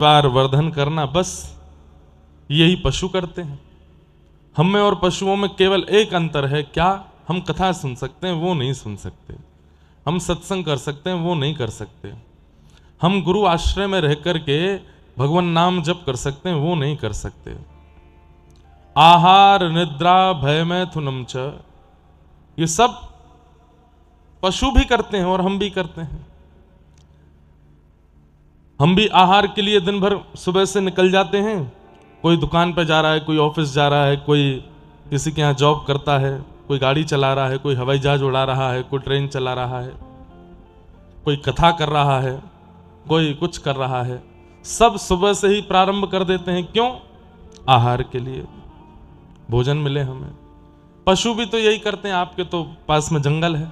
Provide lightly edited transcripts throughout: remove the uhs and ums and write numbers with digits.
परिवार वर्धन करना, बस यही पशु करते हैं। हम में और पशुओं में केवल एक अंतर है, क्या? हम कथा सुन सकते हैं, वो नहीं सुन सकते। हम सत्संग कर सकते हैं, वो नहीं कर सकते। हम गुरु आश्रय में रह करके भगवान नाम जप कर सकते हैं, वो नहीं कर सकते। आहार निद्रा भय मैथुनम च, ये सब पशु भी करते हैं और हम भी करते हैं। हम भी आहार के लिए दिन भर सुबह से निकल जाते हैं। कोई दुकान पे जा रहा है, कोई ऑफिस जा रहा है, कोई किसी के यहाँ जॉब करता है, कोई गाड़ी चला रहा है, कोई हवाई जहाज उड़ा रहा है, कोई ट्रेन चला रहा है, कोई कथा कर रहा है, कोई कुछ कर रहा है। सब सुबह से ही प्रारंभ कर देते हैं। क्यों? आहार के लिए, भोजन मिले हमें। पशु भी तो यही करते हैं। आपके तो पास में जंगल है,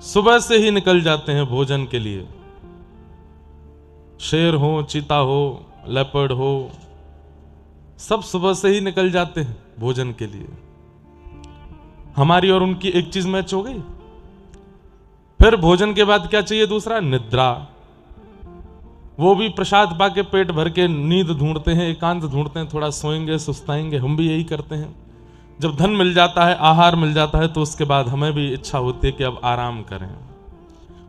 सुबह से ही निकल जाते हैं भोजन के लिए। शेर हो, चीता हो, लेपर्ड हो, सब सुबह से ही निकल जाते हैं भोजन के लिए। हमारी और उनकी एक चीज मैच हो गई। फिर भोजन के बाद क्या चाहिए? दूसरा, निद्रा। वो भी प्रसाद पाके पेट भर के नींद ढूंढते हैं, एकांत ढूंढते हैं, थोड़ा सोएंगे, सुस्ताएंगे। हम भी यही करते हैं। जब धन मिल जाता है, आहार मिल जाता है, तो उसके बाद हमें भी इच्छा होती है कि अब आराम करें।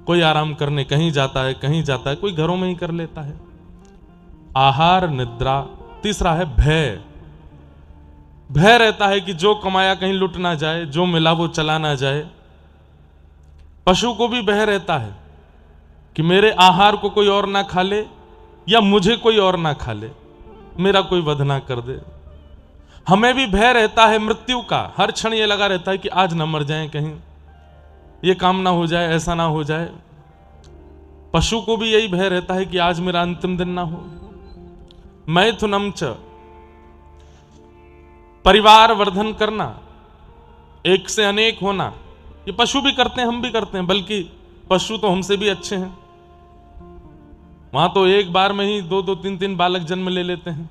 कोई आराम करने कहीं जाता है, कहीं जाता है, कोई घरों में ही कर लेता है। आहार, निद्रा। तीसरा है भय। भय रहता है कि जो कमाया कहीं लुट ना जाए, जो मिला वो चला ना जाए। पशु को भी भय रहता है कि मेरे आहार को कोई और ना खा ले, या मुझे कोई और ना खा ले, मेरा कोई वध ना कर दे। हमें भी भय रहता है मृत्यु का। हर क्षण ये लगा रहता है कि आज ना मर जाएं, कहीं ये काम ना हो जाए, ऐसा ना हो जाए। पशु को भी यही भय रहता है कि आज मेरा अंतिम दिन ना हो। मैथुनम च, परिवार वर्धन करना, एक से अनेक होना, ये पशु भी करते हैं, हम भी करते हैं। बल्कि पशु तो हमसे भी अच्छे हैं। वहां तो एक बार में ही 2-2, 3-3 बालक जन्म ले लेते हैं,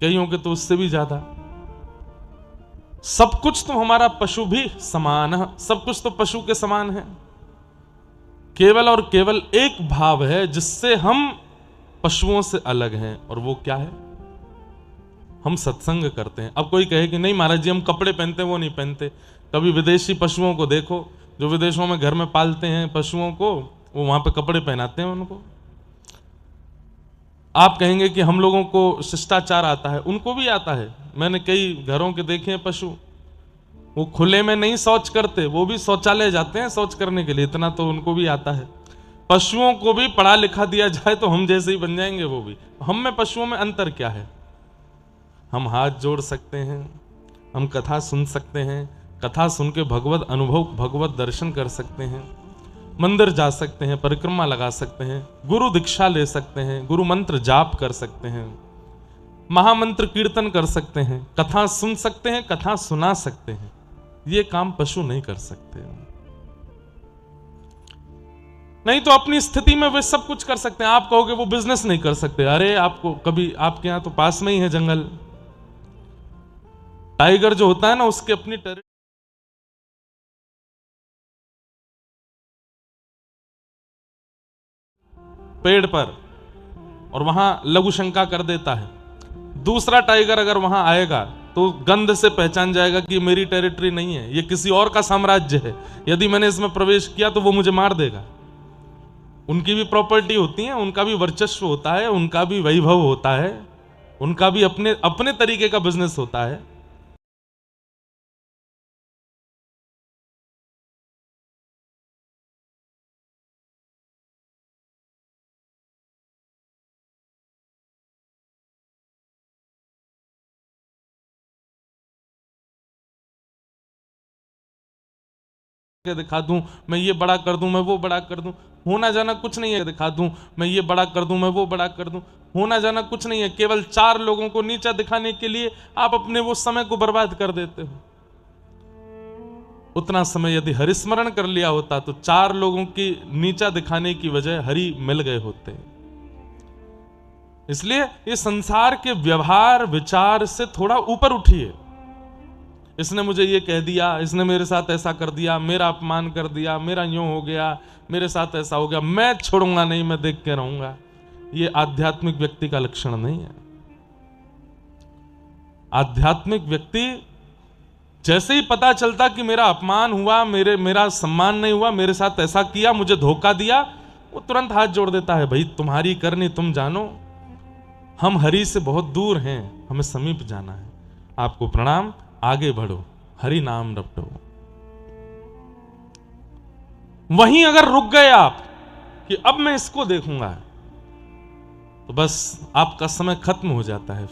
कईयों के तो उससे भी ज्यादा। सब कुछ तो हमारा पशु भी समान है, सब कुछ तो पशु के समान है। केवल और केवल एक भाव है जिससे हम पशुओं से अलग हैं, और वो क्या है? हम सत्संग करते हैं। अब कोई कहे कि नहीं महाराज जी हम कपड़े पहनते हैं, वो नहीं पहनते। कभी विदेशी पशुओं को देखो, जो विदेशों में घर में पालते हैं पशुओं को, वो वहां पे कपड़े पहनाते हैं उनको। आप कहेंगे कि हम लोगों को शिष्टाचार आता है, उनको भी आता है। मैंने कई घरों के देखे हैं पशु, वो खुले में नहीं शौच करते, वो भी शौचालय जाते हैं शौच करने के लिए, इतना तो उनको भी आता है। पशुओं को भी पढ़ा लिखा दिया जाए तो हम जैसे ही बन जाएंगे वो भी। हम में पशुओं में अंतर क्या है? हम हाथ जोड़ सकते हैं, हम कथा सुन सकते हैं, कथा सुन के भगवत अनुभव, भगवत दर्शन कर सकते हैं, मंदिर जा सकते हैं, परिक्रमा लगा सकते हैं, गुरु दीक्षा ले सकते हैं, गुरु मंत्र जाप कर सकते हैं, महामंत्र कीर्तन कर सकते हैं, कथा सुन सकते हैं, कथा सुना सकते हैं। ये काम पशु नहीं कर सकते। नहीं तो अपनी स्थिति में वे सब कुछ कर सकते हैं। आप कहोगे वो बिजनेस नहीं कर सकते। अरे आपको कभी, आपके यहां तो पास में ही है जंगल। टाइगर जो होता है ना, उसके अपनी पेड़ पर, और वहां लघु शंका कर देता है। दूसरा टाइगर अगर वहां आएगा तो गंध से पहचान जाएगा कि मेरी टेरिटरी नहीं है, ये किसी और का साम्राज्य है। यदि मैंने इसमें प्रवेश किया तो वो मुझे मार देगा। उनकी भी प्रॉपर्टी होती है, उनका भी वर्चस्व होता है, उनका भी वैभव होता है, उनका भी अपने अपने तरीके का बिजनेस होता है। दिखा दूं, मैं ये बड़ा कर दूं, मैं वो बड़ा कर दूं, होना जाना कुछ नहीं है। दिखा दूं, मैं ये बड़ा कर दूं, मैं वो बड़ा कर दूं, होना जाना कुछ नहीं है। केवल 4 लोगों को नीचा दिखाने के लिए आप अपने वो समय को बर्बाद कर देते हो। उतना समय यदि हरिस्मरण कर लिया होता तो 4 लोगों की नीचा दिखाने की वजह हरि मिल गए होते। इसलिए ये संसार के व्यवहार विचार से थोड़ा ऊपर उठिए। इसने मुझे ये कह दिया, इसने मेरे साथ ऐसा कर दिया, मेरा अपमान कर दिया, मेरा यूं हो गया, मेरे साथ ऐसा हो गया, मैं छोड़ूंगा नहीं, मैं देख के रहूंगा। ये आध्यात्मिक व्यक्ति का लक्षण नहीं है। आध्यात्मिक व्यक्ति जैसे ही पता चलता कि मेरा अपमान हुआ, मेरा सम्मान नहीं हुआ, मेरे साथ ऐसा किया, मुझे धोखा दिया, वो तुरंत हाथ जोड़ देता है, भाई तुम्हारी करनी तुम जानो, हम हरि से बहुत दूर हैं, हमें समीप जाना है। आपको प्रणाम, आगे बढ़ो, हरि नाम रटो। वहीं अगर रुक गए आप कि अब मैं इसको देखूंगा, तो बस आपका समय खत्म हो जाता है।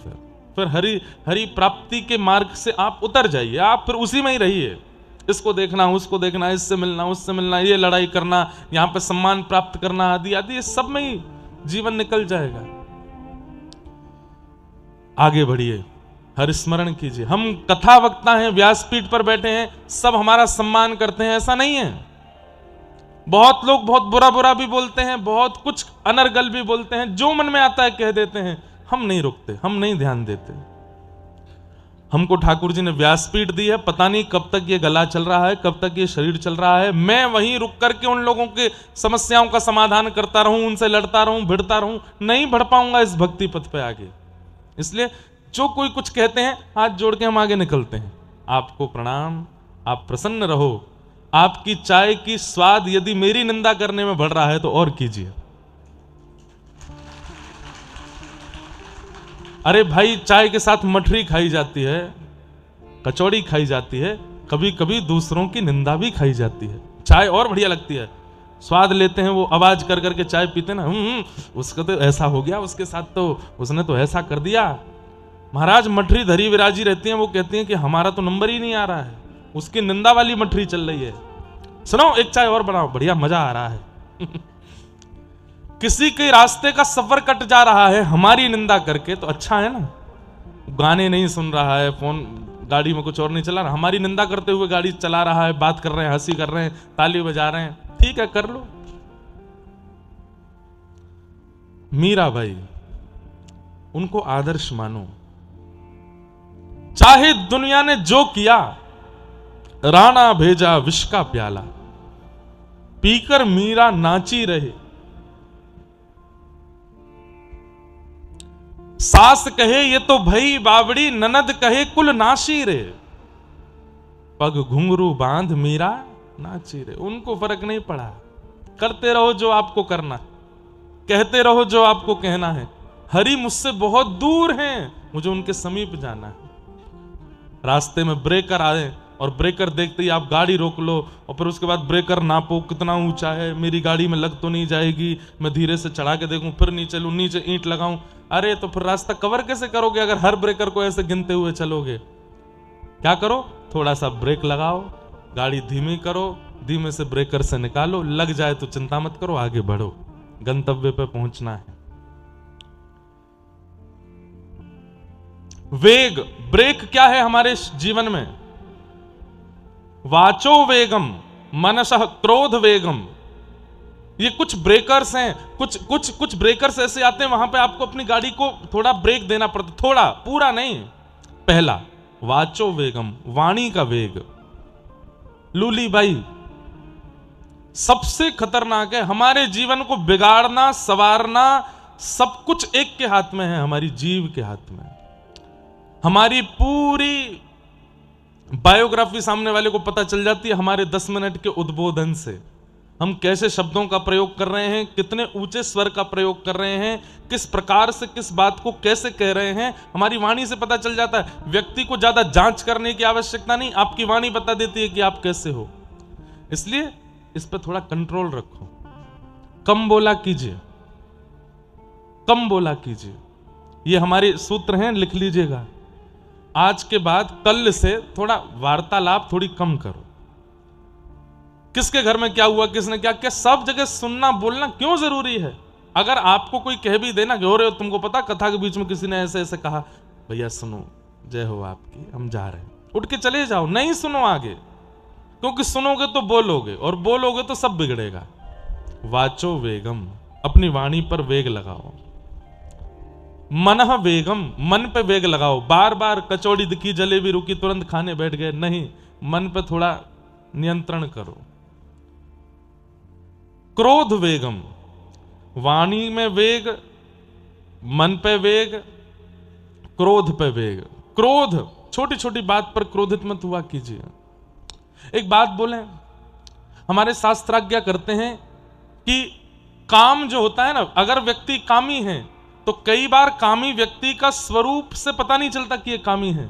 फिर हरि प्राप्ति के मार्ग से आप उतर जाइए, आप फिर उसी में ही रहिए। इसको देखना, उसको देखना, इससे मिलना, उससे मिलना, ये लड़ाई करना, यहां पे सम्मान प्राप्त करना, आदि आदि, ये सब में ही जीवन निकल जाएगा। आगे बढ़िए, हरि स्मरण कीजिए। हम कथा वक्ता हैं, व्यासपीठ पर बैठे हैं, सब हमारा सम्मान करते हैं, ऐसा नहीं है। बहुत लोग बहुत बुरा बुरा भी बोलते हैं, बहुत कुछ अनर्गल भी बोलते हैं, जो मन में आता है कह देते हैं। हम नहीं रुकते, हम नहीं ध्यान देते। हमको ठाकुर जी ने व्यासपीठ दी है, पता नहीं कब तक ये गला चल रहा है, कब तक ये शरीर चल रहा है। मैं वहीं रुक करके उन लोगों के समस्याओं का समाधान करता रहूं, उनसे लड़ता रहूं, भिड़ता रहूं, नहीं बढ़ पाऊंगा इस भक्ति पथ पे आगे। इसलिए जो कोई कुछ कहते हैं, हाथ जोड़ के हम आगे निकलते हैं। आपको प्रणाम, आप प्रसन्न रहो। आपकी चाय की स्वाद यदि मेरी निंदा करने में बढ़ रहा है तो और कीजिए। अरे भाई, चाय के साथ मठरी खाई जाती है, कचौड़ी खाई जाती है, कभी कभी दूसरों की निंदा भी खाई जाती है। चाय और बढ़िया लगती है, स्वाद लेते हैं, वो आवाज कर करके चाय पीते ना, उसका तो ऐसा हो गया, उसके साथ तो उसने तो ऐसा कर दिया। महाराज, मठरी धरी विराजी रहती हैं, वो कहती हैं कि हमारा तो नंबर ही नहीं आ रहा है, उसकी निंदा वाली मठरी चल रही है। सुनो, एक चाय और बनाओ, बढ़िया मजा आ रहा है। किसी के रास्ते का सफर कट जा रहा है हमारी निंदा करके, तो अच्छा है ना। गाने नहीं सुन रहा है, फोन गाड़ी में कुछ और नहीं चला रहा, हमारी निंदा करते हुए गाड़ी चला रहा है, बात कर रहे हैं, हंसी कर रहे हैं, ताली बजा रहे हैं, ठीक है, कर लो। मीराबाई, उनको आदर्श मानो। चाहे दुनिया ने जो किया, राणा भेजा विष का प्याला, पीकर मीरा नाची रहे। सास कहे ये तो भई बावड़ी, ननद कहे कुल नाशी रे, पग घुंघरू बांध मीरा नाची रे। उनको फर्क नहीं पड़ा, करते रहो जो आपको करना, कहते रहो जो आपको कहना है। हरि मुझसे बहुत दूर हैं, मुझे उनके समीप जाना है। रास्ते में ब्रेकर आए और ब्रेकर देखते ही आप गाड़ी रोक लो, और फिर उसके बाद ब्रेकर नापो कितना ऊंचा है, मेरी गाड़ी में लग तो नहीं जाएगी, मैं धीरे से चढ़ा के देखूं, फिर नीचे लूं, नीचे ईंट लगाऊं। अरे तो फिर रास्ता कवर कैसे करोगे अगर हर ब्रेकर को ऐसे गिनते हुए चलोगे? क्या करो, थोड़ा सा ब्रेक लगाओ, गाड़ी धीमी करो, धीमे से ब्रेकर से निकालो, लग जाए तो चिंता मत करो, आगे बढ़ो, गंतव्य पे पहुंचना है। वेग, ब्रेक क्या है हमारे जीवन में? वाचो वेगम, मनसः क्रोध वेगम, ये कुछ ब्रेकर्स हैं। कुछ ब्रेकर्स ऐसे आते हैं, वहां पे आपको अपनी गाड़ी को थोड़ा ब्रेक देना पड़ता, थोड़ा, पूरा नहीं। पहला वाचो वेगम, वाणी का वेग। लूली बाई सबसे खतरनाक है, हमारे जीवन को बिगाड़ना, संवारना, सब कुछ एक के हाथ में है, हमारी जीव के हाथ में। हमारी पूरी बायोग्राफी सामने वाले को पता चल जाती है हमारे 10 मिनट के उद्बोधन से। हम कैसे शब्दों का प्रयोग कर रहे हैं, कितने ऊंचे स्वर का प्रयोग कर रहे हैं, किस प्रकार से किस बात को कैसे कह रहे हैं, हमारी वाणी से पता चल जाता है। व्यक्ति को ज्यादा जांच करने की आवश्यकता नहीं, आपकी वाणी बता देती है कि आप कैसे हो। इसलिए इस पर थोड़ा कंट्रोल रखो, कम बोला कीजिए, कम बोला कीजिए। ये हमारे सूत्र हैं, लिख लीजिएगा। आज के बाद कल से थोड़ा वार्तालाप थोड़ी कम करो। किसके घर में क्या हुआ, किसने क्या किया, सब जगह सुनना बोलना क्यों जरूरी है? अगर आपको कोई कह भी देना कि हो रहे हो, तुमको पता कथा के बीच में किसी ने ऐसे ऐसे कहा, भैया सुनो, जय हो आपकी, हम जा रहे हैं, उठ के चले जाओ, नहीं सुनो आगे, क्योंकि सुनोगे तो बोलोगे, और बोलोगे तो सब बिगड़ेगा। वाचो वेगम, अपनी वाणी पर वेग लगाओ। मनः वेगम, मन पे वेग लगाओ। बार बार कचौड़ी दिखी, जलेबी रुकी, तुरंत खाने बैठ गए, नहीं, मन पे थोड़ा नियंत्रण करो। क्रोध वेगम, वाणी में वेग, मन पे वेग, क्रोध पे वेग। क्रोध, छोटी छोटी बात पर क्रोधित मत हुआ कीजिए। एक बात बोलें, हमारे शास्त्र आज्ञा करते हैं कि काम जो होता है ना, अगर व्यक्ति कामी है तो कई बार कामी व्यक्ति का स्वरूप से पता नहीं चलता कि ये कामी है।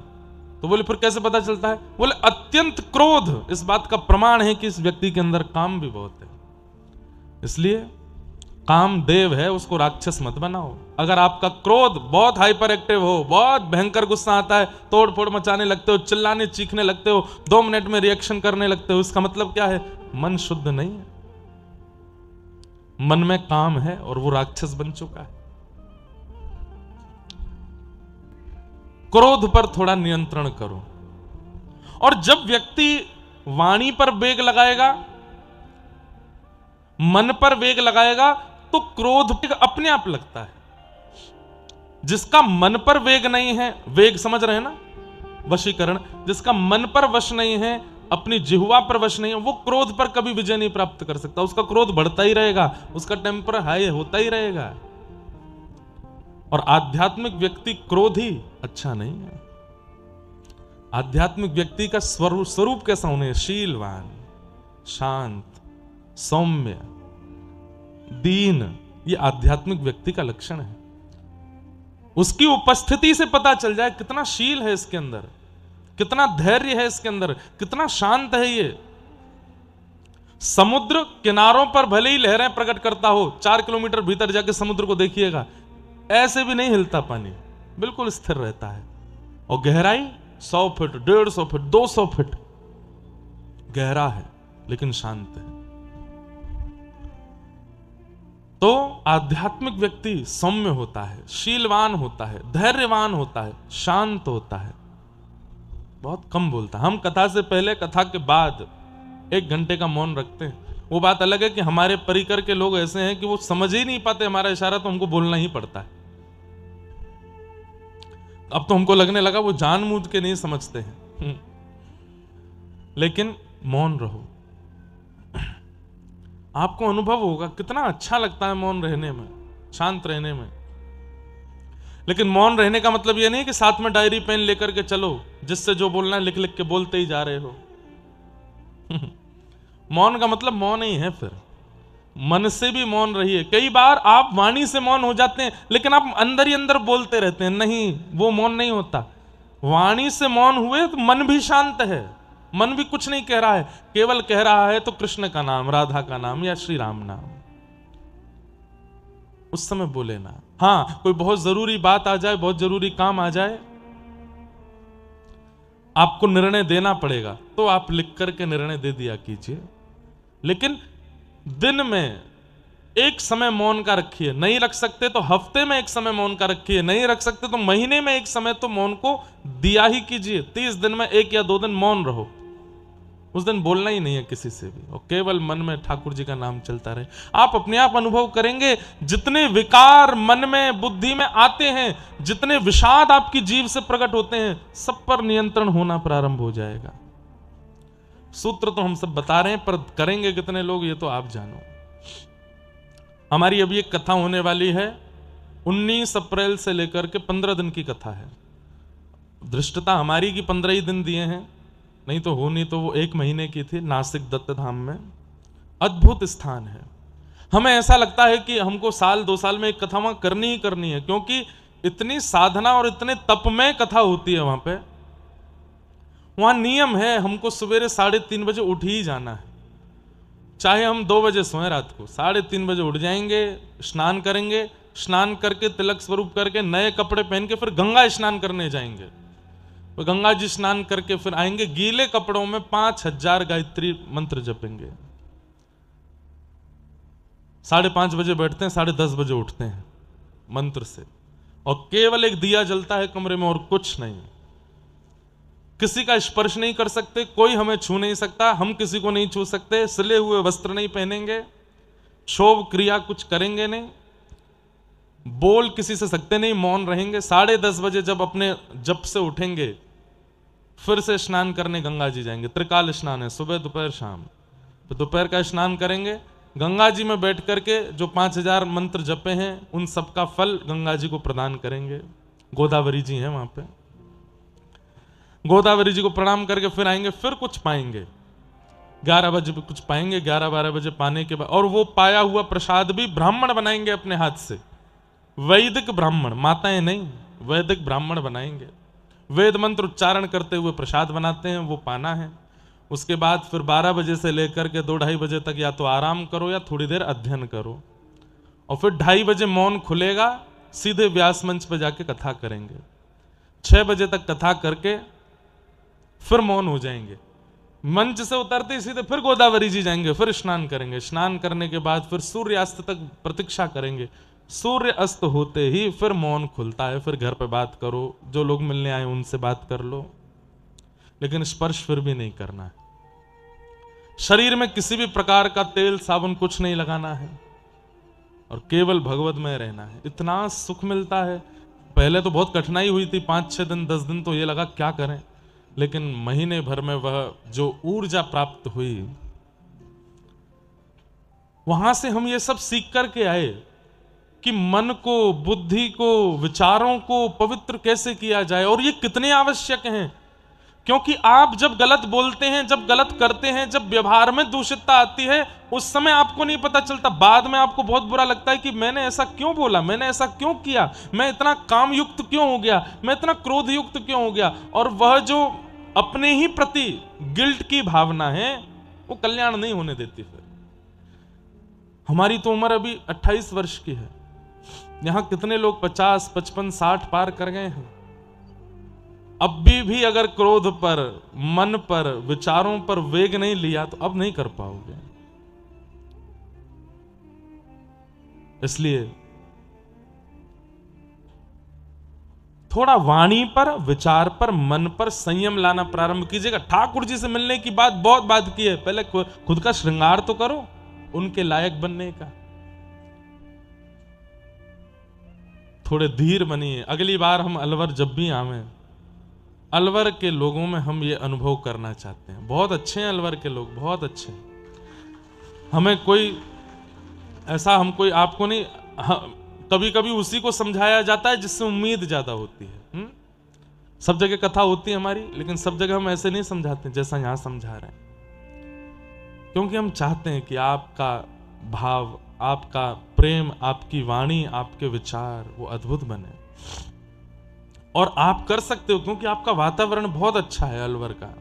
तो बोले फिर कैसे पता चलता है? बोले अत्यंत क्रोध इस बात का प्रमाण है कि इस व्यक्ति के अंदर काम भी बहुत है। इसलिए काम देव है, उसको राक्षस मत बनाओ। अगर आपका क्रोध बहुत हाइपर एक्टिव हो, बहुत भयंकर गुस्सा आता है, तोड़ फोड़ मचाने लगते हो, चिल्लाने चीखने लगते हो, 2 मिनट में रिएक्शन करने लगते हो, इसका मतलब क्या है? मन शुद्ध नहीं है, मन में काम है और वो राक्षस बन चुका है। क्रोध पर थोड़ा नियंत्रण करो। और जब व्यक्ति वाणी पर वेग लगाएगा, मन पर वेग लगाएगा, तो क्रोध अपने आप लगता है। जिसका मन पर वेग नहीं है, वेग समझ रहे हैं ना, वशीकरण, जिसका मन पर वश नहीं है, अपनी जिह्वा पर वश नहीं है, वो क्रोध पर कभी विजय नहीं प्राप्त कर सकता। उसका क्रोध बढ़ता ही रहेगा, उसका टेम्पर हाई होता ही रहेगा। और आध्यात्मिक व्यक्ति क्रोधी अच्छा नहीं है। आध्यात्मिक व्यक्ति का स्वरूप कैसा होना है? शीलवान, शांत, सौम्य, दीन। ये आध्यात्मिक व्यक्ति का लक्षण है। उसकी उपस्थिति से पता चल जाए कितना शील है इसके अंदर, कितना धैर्य है इसके अंदर, कितना शांत है ये। समुद्र किनारों पर भले ही लहरें प्रकट करता हो, 4 किलोमीटर भीतर जाके समुद्र को देखिएगा, ऐसे भी नहीं हिलता पानी, बिल्कुल स्थिर रहता है। और गहराई 100 फीट, 150 फीट, 200 फीट गहरा है, लेकिन शांत है। तो आध्यात्मिक व्यक्ति सौम्य होता है, शीलवान होता है, धैर्यवान होता है, शांत होता है, बहुत कम बोलता है। हम कथा से पहले, कथा के बाद 1 घंटे का मौन रखते हैं। वो बात अलग है कि हमारे परिकर के लोग ऐसे हैं कि वो समझ ही नहीं पाते हमारा इशारा, तो हमको बोलना ही पड़ता है। अब तो हमको लगने लगा वो जानबूझ के नहीं समझते हैं। लेकिन मौन रहो, आपको अनुभव होगा कितना अच्छा लगता है मौन रहने में, शांत रहने में। लेकिन मौन रहने का मतलब यह नहीं कि साथ में डायरी पेन लेकर के चलो, जिससे जो बोलना है लिख लिख के बोलते ही जा रहे हो। मौन का मतलब मौन ही है। फिर मन से भी मौन रहिए। कई बार आप वाणी से मौन हो जाते हैं, लेकिन आप अंदर ही अंदर बोलते रहते हैं, नहीं, वो मौन नहीं होता। वाणी से मौन हुए तो मन भी शांत है, मन भी कुछ नहीं कह रहा है, केवल कह रहा है तो कृष्ण का नाम, राधा का नाम या श्री राम नाम। उस समय बोले ना। हाँ, कोई बहुत जरूरी बात आ जाए, बहुत जरूरी काम आ जाए, आपको निर्णय देना पड़ेगा, तो आप लिख करके निर्णय दे दिया कीजिए। लेकिन दिन में एक समय मौन का रखिए। नहीं रख सकते तो हफ्ते में एक समय मौन का रखिए। नहीं रख सकते तो महीने में एक समय तो मौन को दिया ही कीजिए। 30 दिन में 1 या 2 दिन मौन रहो। उस दिन बोलना ही नहीं है किसी से भी, और केवल मन में ठाकुर जी का नाम चलता रहे। आप अपने आप अनुभव करेंगे, जितने विकार मन में, बुद्धि में आते हैं, जितने विषाद आपकी जीव से प्रकट होते हैं, सब पर नियंत्रण होना प्रारंभ हो जाएगा। सूत्र तो हम सब बता रहे हैं, पर करेंगे कितने लोग ये तो आप जानो। हमारी अभी एक कथा होने वाली है, 19 अप्रैल से लेकर के 15 दिन की कथा है। दृष्टता हमारी की 15 ही दिन दिए हैं, नहीं तो होनी तो वो 1 महीने की थी, नासिक दत्त धाम में। अद्भुत स्थान है। हमें ऐसा लगता है कि हमको साल 2 साल में एक कथा वहां करनी ही करनी है, क्योंकि इतनी साधना और इतने तप में कथा होती है वहां पे। वहां नियम है, हमको सवेरे 3:30 बजे उठ ही जाना है। चाहे हम 2 बजे सोएं रात को, 3:30 बजे उठ जाएंगे, स्नान करेंगे, स्नान करके तिलक स्वरूप करके नए कपड़े पहन के फिर गंगा स्नान करने जाएंगे। तो गंगा जी स्नान करके फिर आएंगे, गीले कपड़ों में 5000 गायत्री मंत्र जपेंगे। 5:30 बजे बैठते हैं, 10:30 बजे उठते हैं मंत्र से, और केवल एक दिया जलता है कमरे में और कुछ नहीं। किसी का स्पर्श नहीं कर सकते, कोई हमें छू नहीं सकता, हम किसी को नहीं छू सकते, सिले हुए वस्त्र नहीं पहनेंगे, क्षोभ क्रिया कुछ करेंगे नहीं, बोल किसी से सकते नहीं, मौन रहेंगे। 10:30 बजे जब अपने जप से उठेंगे, फिर से स्नान करने गंगा जी जाएंगे। त्रिकाल स्नान है, सुबह दोपहर शाम। तो दोपहर का स्नान करेंगे, गंगा जी में बैठ करके जो 5000 मंत्र जपे हैं उन सब का फल गंगा जी को प्रदान करेंगे। गोदावरी जी हैं वहां पे, गोदावरी जी को प्रणाम करके फिर आएंगे, फिर कुछ पाएंगे 11 बजे कुछ पाएंगे, 11-12 बजे पाने के बाद, और वो पाया हुआ प्रसाद भी ब्राह्मण बनाएंगे अपने हाथ से, वैदिक ब्राह्मण, माताएं नहीं, वैदिक ब्राह्मण बनाएंगे, वेद मंत्र उच्चारण करते हुए प्रसाद बनाते हैं, वो पाना है। उसके बाद फिर 12 बजे से लेकर के 2-2:30 बजे तक या तो आराम करो या थोड़ी देर अध्ययन करो, और फिर 2:30 बजे मौन खुलेगा, सीधे व्यास मंच पर जाके कथा करेंगे। 6 बजे तक कथा करके फिर मौन हो जाएंगे, मंच से उतरते ही सीधे फिर गोदावरी जी जाएंगे, फिर स्नान करेंगे, स्नान करने के बाद फिर सूर्यास्त तक प्रतीक्षा करेंगे, सूर्य अस्त होते ही फिर मौन खुलता है, फिर घर पे बात करो, जो लोग मिलने आए उनसे बात कर लो, लेकिन स्पर्श फिर भी नहीं करना है। शरीर में किसी भी प्रकार का तेल साबुन कुछ नहीं लगाना है, और केवल भगवतमय रहना है। इतना सुख मिलता है। पहले तो बहुत कठिनाई हुई थी, 5-6 दिन 10 दिन तो ये लगा क्या करें, लेकिन महीने भर में वह जो ऊर्जा प्राप्त हुई, वहां से हम ये सब सीख करके आए कि मन को, बुद्धि को, विचारों को पवित्र कैसे किया जाए, और ये कितने आवश्यक हैं। क्योंकि आप जब गलत बोलते हैं, जब गलत करते हैं, जब व्यवहार में दूषितता आती है, उस समय आपको नहीं पता चलता, बाद में आपको बहुत बुरा लगता है कि मैंने ऐसा क्यों बोला, मैंने ऐसा क्यों किया, मैं इतना काम युक्त क्यों हो गया, मैं इतना क्रोध युक्त क्यों हो गया। और वह जो अपने ही प्रति गिल्ट की भावना है, वो कल्याण नहीं होने देती। फिर हमारी तो उम्र अभी 28 वर्ष की है, यहां कितने लोग 50, 55, 60 पार कर गए हैं। अब भी अगर क्रोध पर, मन पर, विचारों पर वेग नहीं लिया तो अब नहीं कर पाओगे। इसलिए थोड़ा वाणी पर, विचार पर, मन पर संयम लाना प्रारंभ कीजिएगा। ठाकुर जी से मिलने की बात बहुत बात की है, पहले खुद का श्रृंगार तो करो उनके लायक बनने का। थोड़े धीर बनिए। अगली बार हम अलवर जब भी आवे, अलवर के लोगों में हम ये अनुभव करना चाहते हैं। बहुत अच्छे हैं अलवर के लोग, बहुत अच्छे हैं। हमें कोई ऐसा, हम कोई आपको नहीं, कभी कभी उसी को समझाया जाता है जिससे उम्मीद ज्यादा होती है। सब जगह कथा होती है हमारी, लेकिन सब जगह हम ऐसे नहीं समझाते जैसा यहां समझा रहे हैं, क्योंकि हम चाहते हैं कि आपका भाव, आपका प्रेम, आपकी वाणी, आपके विचार वो अद्भुत बने। और आप कर सकते हो, क्योंकि आपका वातावरण बहुत अच्छा है अलवर का।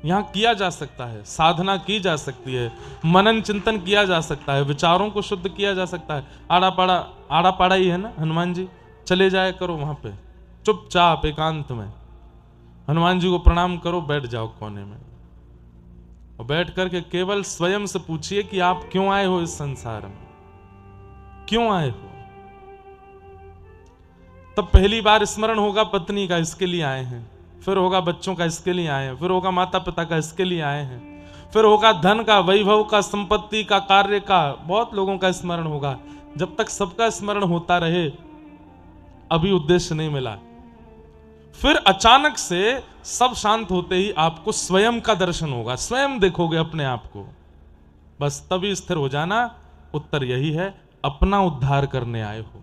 यहाँ किया जा सकता है, साधना की जा सकती है, मनन चिंतन किया जा सकता है, विचारों को शुद्ध किया जा सकता है। आड़ा पाड़ा ही है ना हनुमान जी, चले जाया करो वहां पे, चुपचाप एकांत में हनुमान जी को प्रणाम करो, बैठ जाओ कोने में, और बैठ करके केवल स्वयं से पूछिए कि आप क्यों आए हो इस संसार में, क्यों आए हो। तब पहली बार स्मरण होगा पत्नी का, इसके लिए आए हैं, फिर होगा बच्चों का, इसके लिए आए हैं, फिर होगा माता पिता का, इसके लिए आए हैं, फिर होगा धन का, वैभव का, संपत्ति का, कार्य का, बहुत लोगों का स्मरण होगा। जब तक सबका स्मरण होता रहे, अभी उद्देश्य नहीं मिला। फिर अचानक से सब शांत होते ही आपको स्वयं का दर्शन होगा, स्वयं देखोगे अपने आप को, बस तभी स्थिर हो जाना। उत्तर यही है, अपना उद्धार करने आए हो।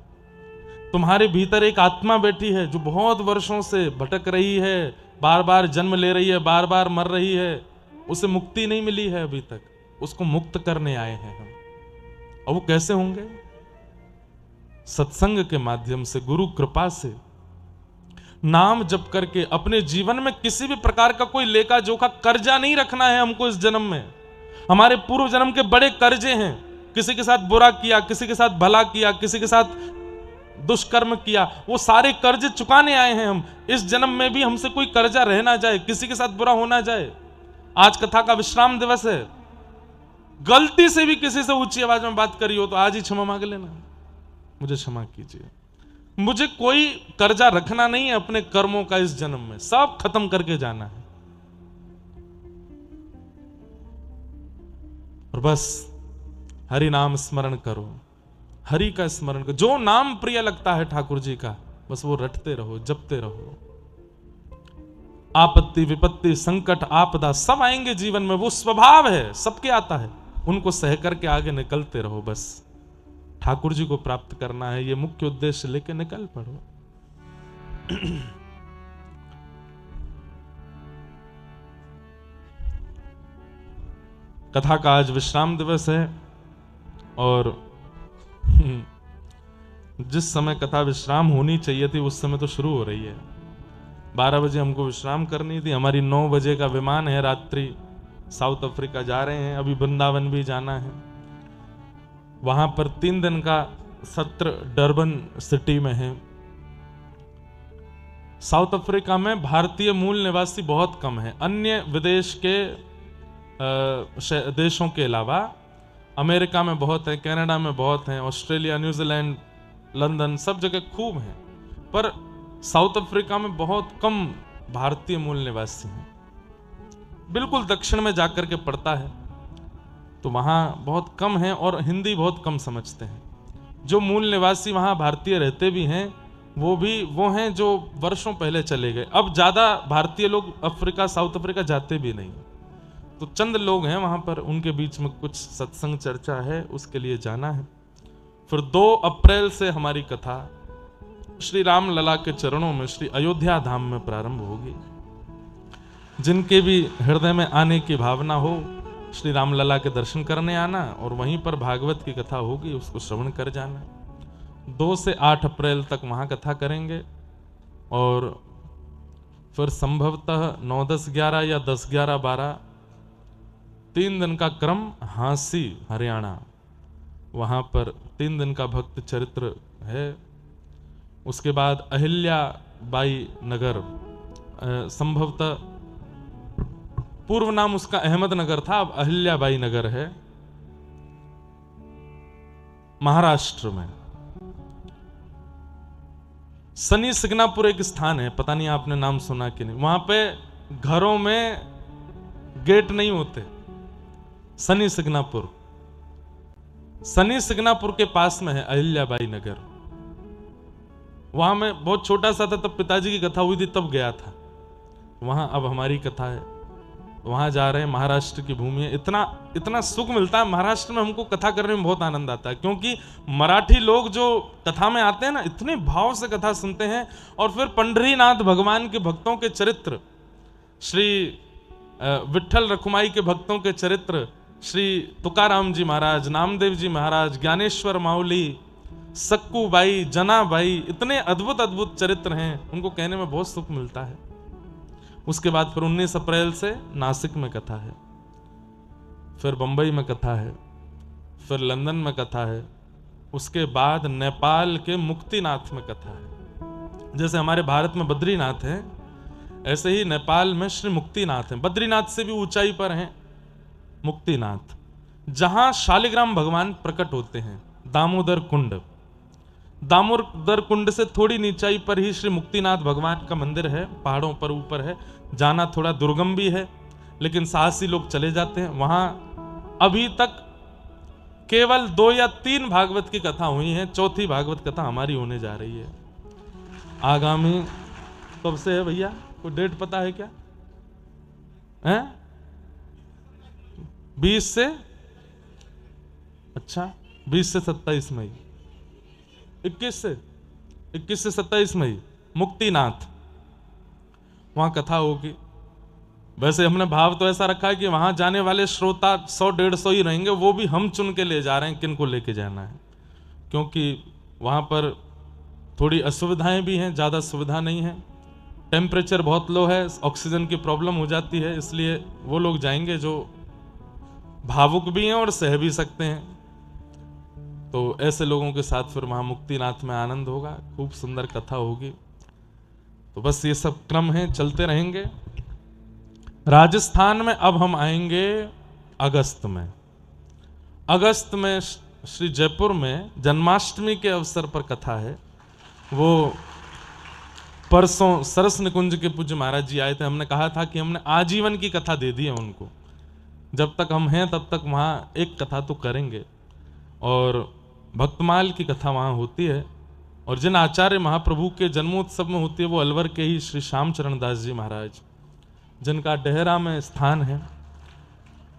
तुम्हारे भीतर एक आत्मा बैठी है जो बहुत वर्षों से भटक रही है, बार बार जन्म ले रही है, बार बार मर रही है, उसे मुक्ति नहीं मिली है अभी तक, उसको मुक्त करने आए हैं हम। और वो कैसे होंगे? सत्संग के माध्यम से, गुरु कृपा से, नाम जप करके। अपने जीवन में किसी भी प्रकार का कोई लेखा जोखा कर्जा नहीं रखना है हमको इस जन्म में। हमारे पूर्व जन्म के बड़े कर्जे हैं, किसी के साथ बुरा किया, किसी के साथ भला किया, किसी के साथ दुष्कर्म किया, वो सारे कर्ज चुकाने आए हैं हम। इस जन्म में भी हमसे कोई कर्जा रह ना जाए, किसी के साथ बुरा होना जाए। आज कथा का विश्राम दिवस है, गलती से भी किसी से ऊंची आवाज में बात करी हो तो आज ही क्षमा मांग लेना, मुझे क्षमा कीजिए। मुझे कोई कर्जा रखना नहीं है अपने कर्मों का इस जन्म में, सब खत्म करके जाना है। और बस हरि नाम स्मरण करो, हरि का स्मरण करो। जो नाम प्रिय लगता है ठाकुर जी का, बस वो रटते रहो, जपते रहो। आपत्ति, विपत्ति, संकट, आपदा सब आएंगे जीवन में, वो स्वभाव है, सबके आता है। उनको सह करके आगे निकलते रहो। बस ठाकुर जी को प्राप्त करना है, ये मुख्य उद्देश्य लेके निकल पड़ो। कथा का आज विश्राम दिवस है और जिस समय कथा विश्राम होनी चाहिए थी उस समय तो शुरू हो रही है। 12 बजे हमको विश्राम करनी थी, हमारी 9 बजे का विमान है, रात्रि साउथ अफ्रीका जा रहे हैं, अभी वृंदावन भी जाना है। वहां पर 3 दिन का सत्र डरबन सिटी में है। साउथ अफ्रीका में भारतीय मूल निवासी बहुत कम है, अन्य विदेश के देशों के अलावा अमेरिका में बहुत है, कनाडा में बहुत हैं, ऑस्ट्रेलिया, न्यूजीलैंड, लंदन, सब जगह खूब हैं, पर साउथ अफ्रीका में बहुत कम भारतीय मूल निवासी हैं। बिल्कुल दक्षिण में जाकर के पड़ता है, तो वहाँ बहुत कम है और हिंदी बहुत कम समझते हैं। जो मूल निवासी वहाँ भारतीय रहते भी हैं वो हैं जो वर्षों पहले चले गए। अब ज़्यादा भारतीय लोग अफ्रीका, साउथ अफ्रीका जाते भी नहीं, तो चंद लोग हैं वहाँ पर, उनके बीच में कुछ सत्संग चर्चा है, उसके लिए जाना है। फिर 2 अप्रैल से हमारी कथा श्री राम लला के चरणों में श्री अयोध्या धाम में प्रारंभ होगी। जिनके भी हृदय में आने की भावना हो, श्री राम लला के दर्शन करने आना और वहीं पर भागवत की कथा होगी, उसको श्रवण कर जाना। 2 से 8 अप्रैल तक वहाँ कथा करेंगे और फिर संभवतः 9, 10, 11 या 10, 11, 12 3 दिन का क्रम हांसी हरियाणा, वहाँ पर 3 दिन का भक्त चरित्र है। उसके बाद अहिल्या बाई नगर, संभवतः पूर्व नाम उसका अहमदनगर था, अब अहिल्या बाई नगर है, महाराष्ट्र में। सनी सिग्नापुर एक स्थान है, पता नहीं आपने नाम सुना कि नहीं, वहां पे घरों में गेट नहीं होते। सनी सिग्नापुर के पास में है अहिल्याबाई नगर। वहां मैं बहुत छोटा सा था, तब पिताजी की कथा हुई थी, तब गया था वहां। अब हमारी कथा है, वहां जा रहे हैं। महाराष्ट्र की भूमि है, इतना सुख मिलता है महाराष्ट्र में, हमको कथा करने में बहुत आनंद आता है, क्योंकि मराठी लोग जो कथा में आते हैं ना, इतने भाव से कथा सुनते हैं। और फिर पंढरीनाथ भगवान के भक्तों के चरित्र, श्री विठ्ठल रखुमाई के भक्तों के चरित्र, श्री तुकाराम जी महाराज, नामदेव जी महाराज, ज्ञानेश्वर माउली, सक्कू बाई, जना बाई, इतने अद्भुत अद्भुत चरित्र हैं, उनको कहने में बहुत सुख मिलता है। उसके बाद फिर 19 अप्रैल से नासिक में कथा है, फिर बंबई में कथा है, फिर लंदन में कथा है, उसके बाद नेपाल के मुक्तिनाथ में कथा है। जैसे हमारे भारत में बद्रीनाथ है, ऐसे ही नेपाल में श्री मुक्तिनाथ है। बद्रीनाथ से भी ऊंचाई पर हैं मुक्तिनाथ, जहां शालिग्राम भगवान प्रकट होते हैं। दामोदर कुंड से थोड़ी नीचाई पर ही श्री मुक्तिनाथ भगवान का मंदिर है, पहाड़ों पर ऊपर है। जाना थोड़ा दुर्गम भी है, लेकिन साहसी लोग चले जाते हैं वहां। अभी तक केवल 2 या 3 भागवत की कथा हुई है, 4थी भागवत कथा हमारी होने जा रही है। आगामी कब से है भैया, कोई डेट पता है क्या? हैं? 20 से, अच्छा 20 से 27 मई, 21 से 27 मई मुक्तिनाथ, वहां कथा होगी। वैसे हमने भाव तो ऐसा रखा है कि वहां जाने वाले श्रोता 100-150 ही रहेंगे, वो भी हम चुन के ले जा रहे हैं किन को लेके जाना है, क्योंकि वहां पर थोड़ी असुविधाएं भी हैं, ज्यादा सुविधा नहीं है। टेम्परेचर बहुत लो है, ऑक्सीजन की प्रॉब्लम हो जाती है, इसलिए वो लोग जाएंगे जो भावुक भी हैं और सह भी सकते हैं। तो ऐसे लोगों के साथ फिर वहां मुक्तिनाथ में आनंद होगा, खूब सुंदर कथा होगी। तो बस ये सब क्रम है, चलते रहेंगे। राजस्थान में अब हम आएंगे अगस्त में श्री जयपुर में जन्माष्टमी के अवसर पर कथा है। वो परसों सरस निकुंज के पूज्य महाराज जी आए थे, हमने कहा था कि हमने आजीवन की कथा दे दी है उनको, जब तक हम हैं तब तक वहाँ एक कथा तो करेंगे। और भक्तमाल की कथा वहाँ होती है, और जिन आचार्य महाप्रभु के जन्मोत्सव में होती है वो अलवर के ही श्री श्यामचरण दास जी महाराज, जिनका डेहरा में स्थान है,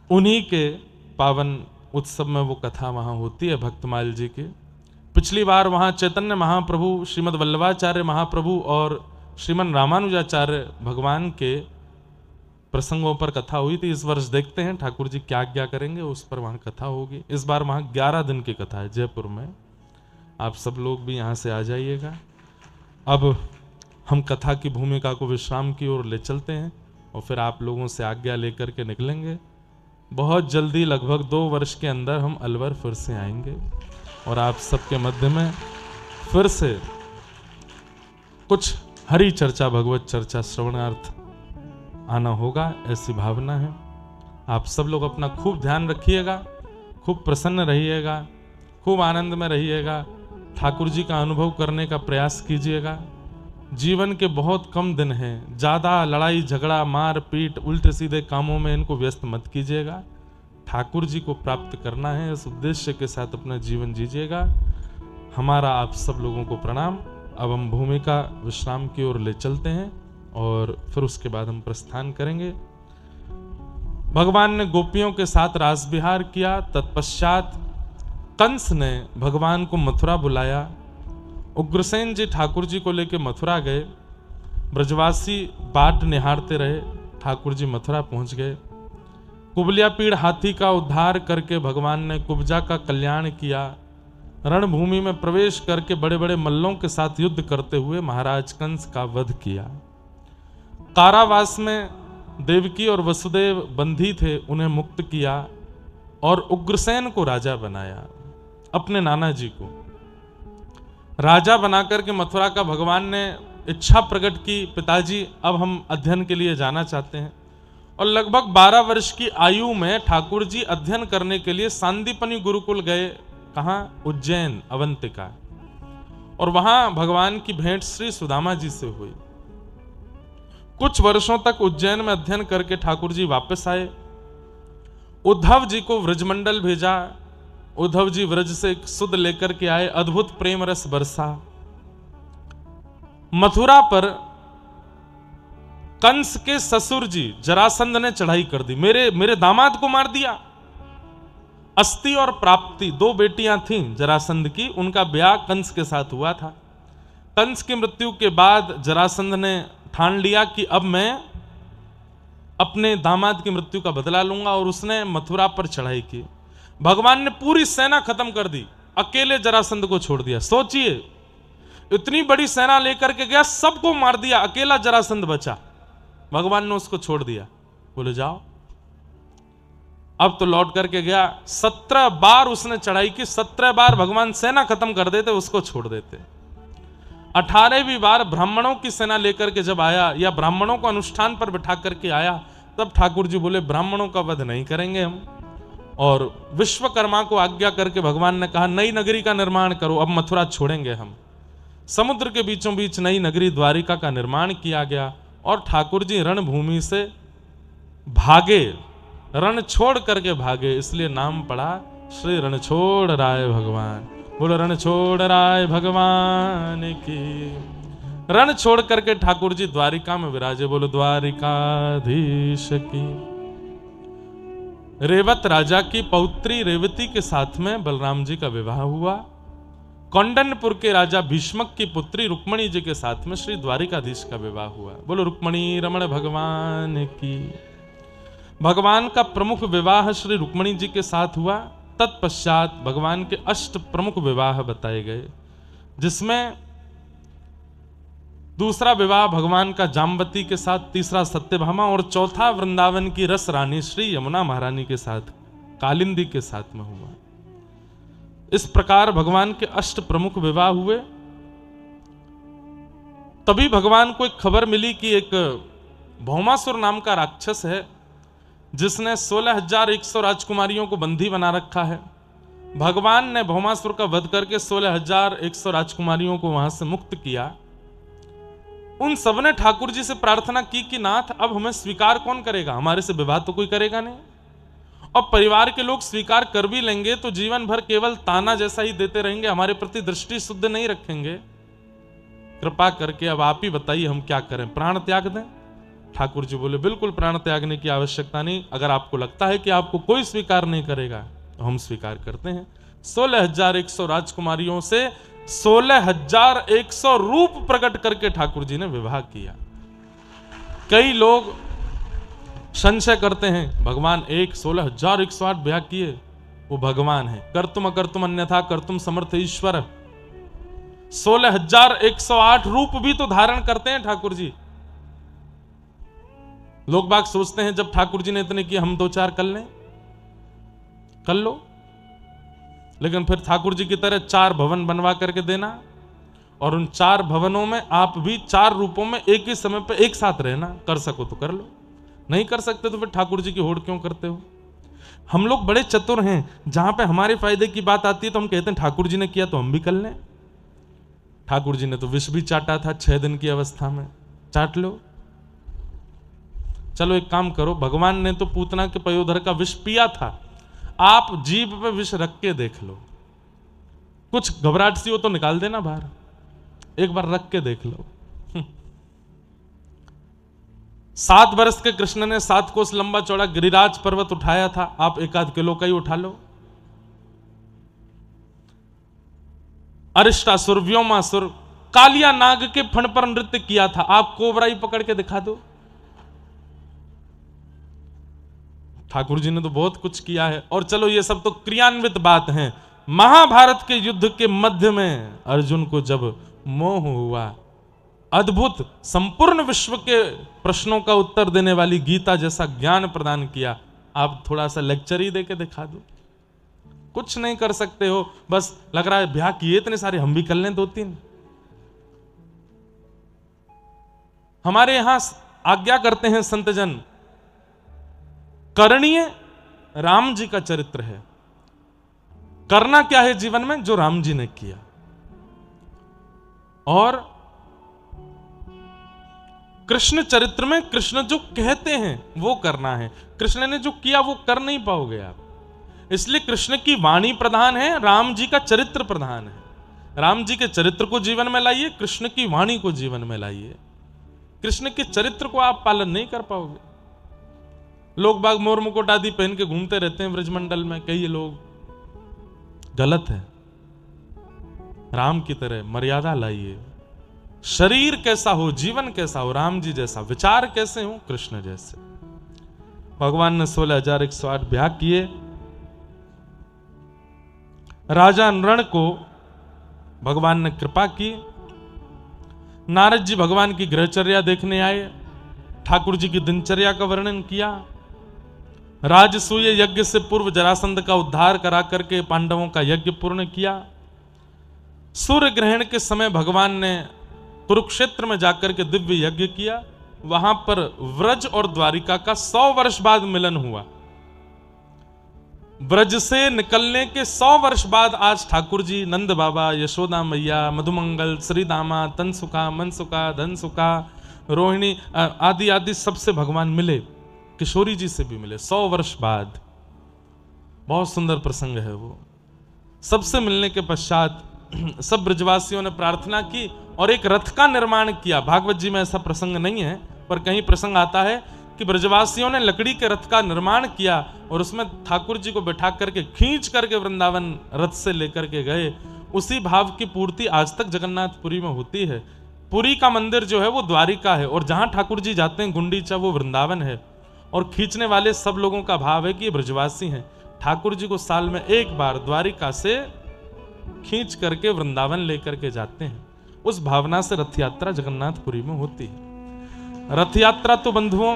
उन्हीं के पावन उत्सव में वो कथा वहाँ होती है भक्तमाल जी की। पिछली बार वहाँ चैतन्य महाप्रभु, श्रीमद् वल्लभाचार्य महाप्रभु और श्रीमन रामानुजाचार्य भगवान के प्रसंगों पर कथा हुई थी। इस वर्ष देखते हैं ठाकुर जी क्या क्या करेंगे, उस पर वहाँ कथा होगी। इस बार वहाँ 11 दिन की कथा है जयपुर में। आप सब लोग भी यहाँ से आ जाइएगा। अब हम कथा की भूमिका को विश्राम की ओर ले चलते हैं और फिर आप लोगों से आज्ञा लेकर के निकलेंगे। बहुत जल्दी, लगभग 2 वर्ष के अंदर हम अलवर फिर से आएंगे और आप सबके मध्य में फिर से कुछ हरि चर्चा, भगवत चर्चा श्रवणार्थ आना होगा, ऐसी भावना है। आप सब लोग अपना खूब ध्यान रखिएगा, खूब प्रसन्न रहिएगा, खूब आनंद में रहिएगा, ठाकुर जी का अनुभव करने का प्रयास कीजिएगा। जीवन के बहुत कम दिन हैं, ज़्यादा लड़ाई झगड़ा मार पीट उल्टे सीधे कामों में इनको व्यस्त मत कीजिएगा। ठाकुर जी को प्राप्त करना है, इस उद्देश्य के साथ अपना जीवन जीजिएगा। हमारा आप सब लोगों को प्रणाम। अब हम भूमिका विश्राम की ओर ले चलते हैं और फिर उसके बाद हम प्रस्थान करेंगे। भगवान ने गोपियों के साथ रास विहार किया। तत्पश्चात कंस ने भगवान को मथुरा बुलाया। उग्रसेन जी ठाकुर जी को लेकर मथुरा गए। ब्रजवासी बाट निहारते रहे। ठाकुर जी मथुरा पहुंच गए। कुबलिया पीड़ हाथी का उद्धार करके भगवान ने कुब्जा का कल्याण किया। रणभूमि में प्रवेश करके बड़े बड़े मल्लों के साथ युद्ध करते हुए महाराज कंस का वध किया। कारावास में देवकी और वसुदेव बंदी थे, उन्हें मुक्त किया और उग्रसेन को राजा बनाया। अपने नाना जी को राजा बनाकर के मथुरा का भगवान ने इच्छा प्रकट की, पिताजी अब हम अध्ययन के लिए जाना चाहते हैं। और लगभग 12 वर्ष की आयु में ठाकुर जी अध्ययन करने के लिए सांदीपनि गुरुकुल गए। कहाँ? उज्जैन, अवंतिका। और वहां भगवान की भेंट श्री सुदामा जी से हुई। कुछ वर्षों तक उज्जैन में अध्ययन करके ठाकुर जी वापस आए। उद्धव जी को व्रजमंडल भेजा। उद्धव जी व्रज से एक सुध लेकर के आए। अद्भुत प्रेम रस बरसा। मथुरा पर कंस के ससुर जी जरासंध ने चढ़ाई कर दी। मेरे दामाद को मार दिया। अस्ति और प्राप्ति 2 बेटियां थीं जरासंध की, उनका ब्याह कंस के साथ हुआ था। कंस की मृत्यु के बाद जरासंध ने ठान लिया कि अब मैं अपने दामाद की मृत्यु का बदला लूंगा और उसने मथुरा पर चढ़ाई की। भगवान ने पूरी सेना खत्म कर दी, अकेले जरासंध को छोड़ दिया। सोचिए, इतनी बड़ी सेना लेकर के गया, सबको मार दिया, अकेला जरासंध बचा। भगवान ने उसको छोड़ दिया, बोले जाओ। अब तो लौट करके गया। 17 बार उसने चढ़ाई की। 17 बार भगवान सेना खत्म कर देते, उसको छोड़ देते। 18वीं बार ब्राह्मणों की सेना लेकर के जब आया, या ब्राह्मणों को अनुष्ठान पर बिठा करके आया, तब ठाकुर जी बोले ब्राह्मणों का वध नहीं करेंगे हम। और विश्वकर्मा को आज्ञा करके भगवान ने कहा नई नगरी का निर्माण करो, अब मथुरा छोड़ेंगे हम। समुद्र के बीचों बीच नई नगरी द्वारिका का निर्माण किया गया और ठाकुर जी रणभूमि से भागे, रण छोड़ करके भागे, इसलिए नाम पड़ा श्री रणछोड़ राय भगवान। बोलो रणछोड़ राय भगवान की। रण छोड़ करके ठाकुर जी द्वारिका में विराजे। बोलो द्वारिकाधीश की। रेवत राजा की पौत्री रेवती के साथ में बलराम जी का विवाह हुआ। कौंडन्यपुर के राजा भीष्मक की पुत्री रुक्मणी जी के साथ में श्री द्वारिकाधीश का विवाह हुआ। बोलो रुक्मणी रमण भगवान की। भगवान का प्रमुख विवाह श्री रुक्मणी जी के साथ हुआ। तत्पश्चात भगवान के 8 प्रमुख विवाह बताए गए, जिसमें दूसरा विवाह भगवान का जाम्बती के साथ, तीसरा सत्यभामा और चौथा वृंदावन की रस रानी श्री यमुना महारानी के साथ, कालिंदी के साथ में हुआ। इस प्रकार भगवान के 8 प्रमुख विवाह हुए। तभी भगवान को एक खबर मिली कि एक भौमासुर नाम का राक्षस है, जिसने 16,100 राजकुमारियों को बंदी बना रखा है। भगवान ने भौमासुर का वध करके 16,100 राजकुमारियों को वहां से मुक्त किया। उन सबने ठाकुर जी से प्रार्थना की कि नाथ अब हमें स्वीकार कौन करेगा, हमारे से विवाह तो कोई करेगा नहीं। और परिवार के लोग स्वीकार कर भी लेंगे तो जीवन भर केवल ताना जैसा ही देते रहेंगे, हमारे प्रति दृष्टि शुद्ध नहीं रखेंगे। कृपा करके अब आप ही बताइए हम क्या करें, प्राण त्याग दें? ठाकुर जी बोले बिल्कुल प्राण त्यागने की आवश्यकता नहीं, अगर आपको लगता है कि आपको कोई स्वीकार नहीं करेगा तो हम स्वीकार करते हैं। 16,100 राजकुमारियों से 16,100 रूप प्रकट करके ठाकुर जी ने विवाह किया। कई लोग संशय करते हैं भगवान 16,108 ब्याह किए, वो भगवान है। कर्तुम अकर्तुम अन्यथा कर्तुम समर्थ ईश्वर। 16,108 रूप भी तो धारण करते हैं ठाकुर जी। लोग बाग सोचते हैं जब ठाकुर जी ने इतने किए हम 2-4 कर लें, कर लो, लेकिन फिर ठाकुर जी की तरह 4 भवन बनवा करके देना और उन 4 भवनों में आप भी 4 रूपों में एक ही समय पे एक साथ रहना। कर सको तो कर लो, नहीं कर सकते तो फिर ठाकुर जी की होड़ क्यों करते हो। हम लोग बड़े चतुर हैं, जहां पे हमारे फायदे की बात आती है तो हम कहते हैं ठाकुर जी ने किया तो हम भी कर लें। ठाकुर जी ने तो विष भी चाटा था 6 दिन की अवस्था में, चाट लो। चलो एक काम करो, भगवान ने तो पूतना के पयोधर का विष पिया था, आप जीभ पे विष रख के देख लो, कुछ घबराहट सी हो तो निकाल देना बाहर, एक बार रख के देख लो। 7 वर्ष के कृष्ण ने 7 कोस लंबा चौड़ा गिरिराज पर्वत उठाया था, आप 1-8 किलो का ही उठा लो। अरिष्टासुर, व्योमासुर, कालिया नाग के फण पर नृत्य किया था, आप कोबरा ही पकड़ के दिखा दो। ठाकुर जी ने तो बहुत कुछ किया है। और चलो ये सब तो क्रियान्वित बात है। महाभारत के युद्ध के मध्य में अर्जुन को जब मोह हुआ, अद्भुत संपूर्ण विश्व के प्रश्नों का उत्तर देने वाली गीता जैसा ज्ञान प्रदान किया, आप थोड़ा सा लेक्चर ही देके दिखा दो। कुछ नहीं कर सकते हो, बस लग रहा है ब्याह किए इतने सारे हम भी कर लें 2-3। हमारे यहां आज्ञा करते हैं संतजन, करणीय राम जी का चरित्र है। करना क्या है जीवन में, जो राम जी ने किया, और कृष्ण चरित्र में कृष्ण जो कहते हैं वो करना है। कृष्ण ने जो किया वो कर नहीं पाओगे आप, इसलिए कृष्ण की वाणी प्रधान है, राम जी का चरित्र प्रधान है। राम जी के चरित्र को जीवन में लाइए, कृष्ण की वाणी को जीवन में लाइए। कृष्ण के चरित्र को आप पालन नहीं कर पाओगे। लोग बाग मोर मुकुट आदि पहन के घूमते रहते हैं ब्रजमंडल में, कई लोग, गलत है। राम की तरह मर्यादा लाइए। शरीर कैसा हो, जीवन कैसा हो, राम जी जैसा, विचार कैसे हो, कृष्ण जैसे। भगवान ने 16,108 ब्याह किए। राजा नृण को भगवान ने कृपा की। नारद जी भगवान की गृहचर्या देखने आए, ठाकुर जी की दिनचर्या का वर्णन किया। राजसूय यज्ञ से पूर्व जरासंध का उद्धार करा करके पांडवों का यज्ञ पूर्ण किया। सूर्य ग्रहण के समय भगवान ने कुरुक्षेत्र में जाकर के दिव्य यज्ञ किया। वहां पर व्रज और द्वारिका का 100 वर्ष बाद मिलन हुआ। ब्रज से निकलने के 100 वर्ष बाद आज ठाकुर जी, नंद बाबा, यशोदा मैया, मधुमंगल, श्रीदामा, तनसुका, मनसुका, धनसुका, रोहिणी आदि आदि सबसे भगवान मिले, किशोरी जी से भी मिले 100 वर्ष बाद। बहुत सुंदर प्रसंग है वो। सबसे मिलने के पश्चात सब ब्रजवासियों ने प्रार्थना की और एक रथ का निर्माण किया। भागवत जी में ऐसा प्रसंग नहीं है, पर कहीं प्रसंग आता है कि ब्रजवासियों ने लकड़ी के रथ का निर्माण किया और उसमें ठाकुर जी को बैठा करके खींच करके वृंदावन रथ से लेकर के गए। उसी भाव की पूर्ति आज तक जगन्नाथपुरी में होती है। पुरी का मंदिर जो है वो द्वारिका है और जहां ठाकुर जी जाते हैं गुंडीचा, वो वृंदावन है। और खींचने वाले सब लोगों का भाव है कि ये ब्रजवासी हैं। ठाकुर जी को साल में एक बार द्वारिका से खींच करके वृंदावन लेकर के जाते हैं। उस भावना से रथ यात्रा जगन्नाथपुरी में होती है। रथ यात्रा तो बंधुओं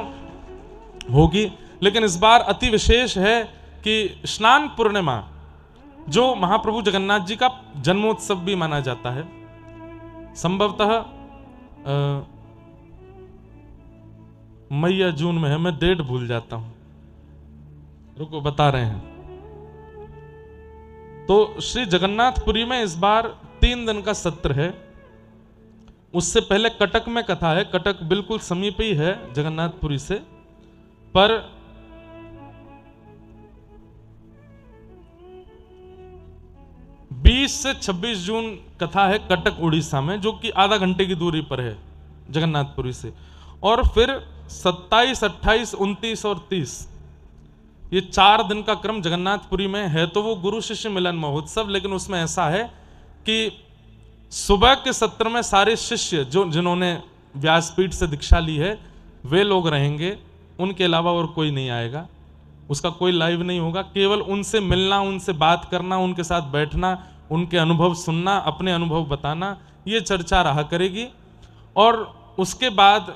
होगी, लेकिन इस बार अति विशेष है कि स्नान पूर्णिमा, जो महाप्रभु जगन्नाथ जी का जन्मोत्सव भी माना जाता है, संभवतः मई या जून में है, मैं डेट भूल जाता हूं, रुको बता रहे हैं। तो श्री जगन्नाथपुरी में इस बार 3 दिन का सत्र है। उससे पहले कटक में कथा है। कटक बिल्कुल समीप ही है जगन्नाथपुरी से, पर बीस से 26 जून कथा है कटक उड़ीसा में, जो कि आधा घंटे की दूरी पर है जगन्नाथपुरी से। और फिर 27, 28, 29 और 30 ये 4 दिन का क्रम जगन्नाथपुरी में है। तो वो गुरु शिष्य मिलन महोत्सव, लेकिन उसमें ऐसा है कि सुबह के सत्र में सारे शिष्य जिन्होंने व्यासपीठ से दीक्षा ली है वे लोग रहेंगे, उनके अलावा और कोई नहीं आएगा। उसका कोई लाइव नहीं होगा, केवल उनसे मिलना, उनसे बात करना, उनके साथ बैठना, उनके अनुभव सुनना, अपने अनुभव बताना, ये चर्चा रहा करेगी। और उसके बाद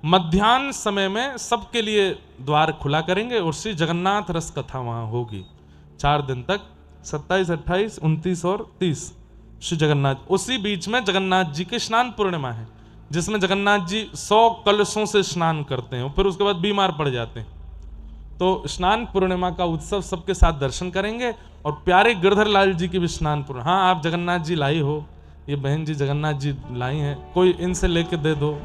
मध्याह्न समय में सबके लिए द्वार खुला करेंगे और श्री जगन्नाथ रस कथा वहां होगी 4 दिन तक, 27, 28, 29 और 30 श्री जगन्नाथ। उसी बीच में जगन्नाथ जी की स्नान पूर्णिमा है, जिसमें जगन्नाथ जी 100 कलशों से स्नान करते हैं, फिर उसके बाद बीमार पड़ जाते हैं। तो स्नान पूर्णिमा का उत्सव सबके साथ दर्शन करेंगे। और प्यारे गिरधर लाल जी की भी स्नान पूर्णिमा। हाँ, आप जगन्नाथ जी लाई हो, ये बहन जी जगन्नाथ जी लाई हैं, कोई इनसे लेके दे दो।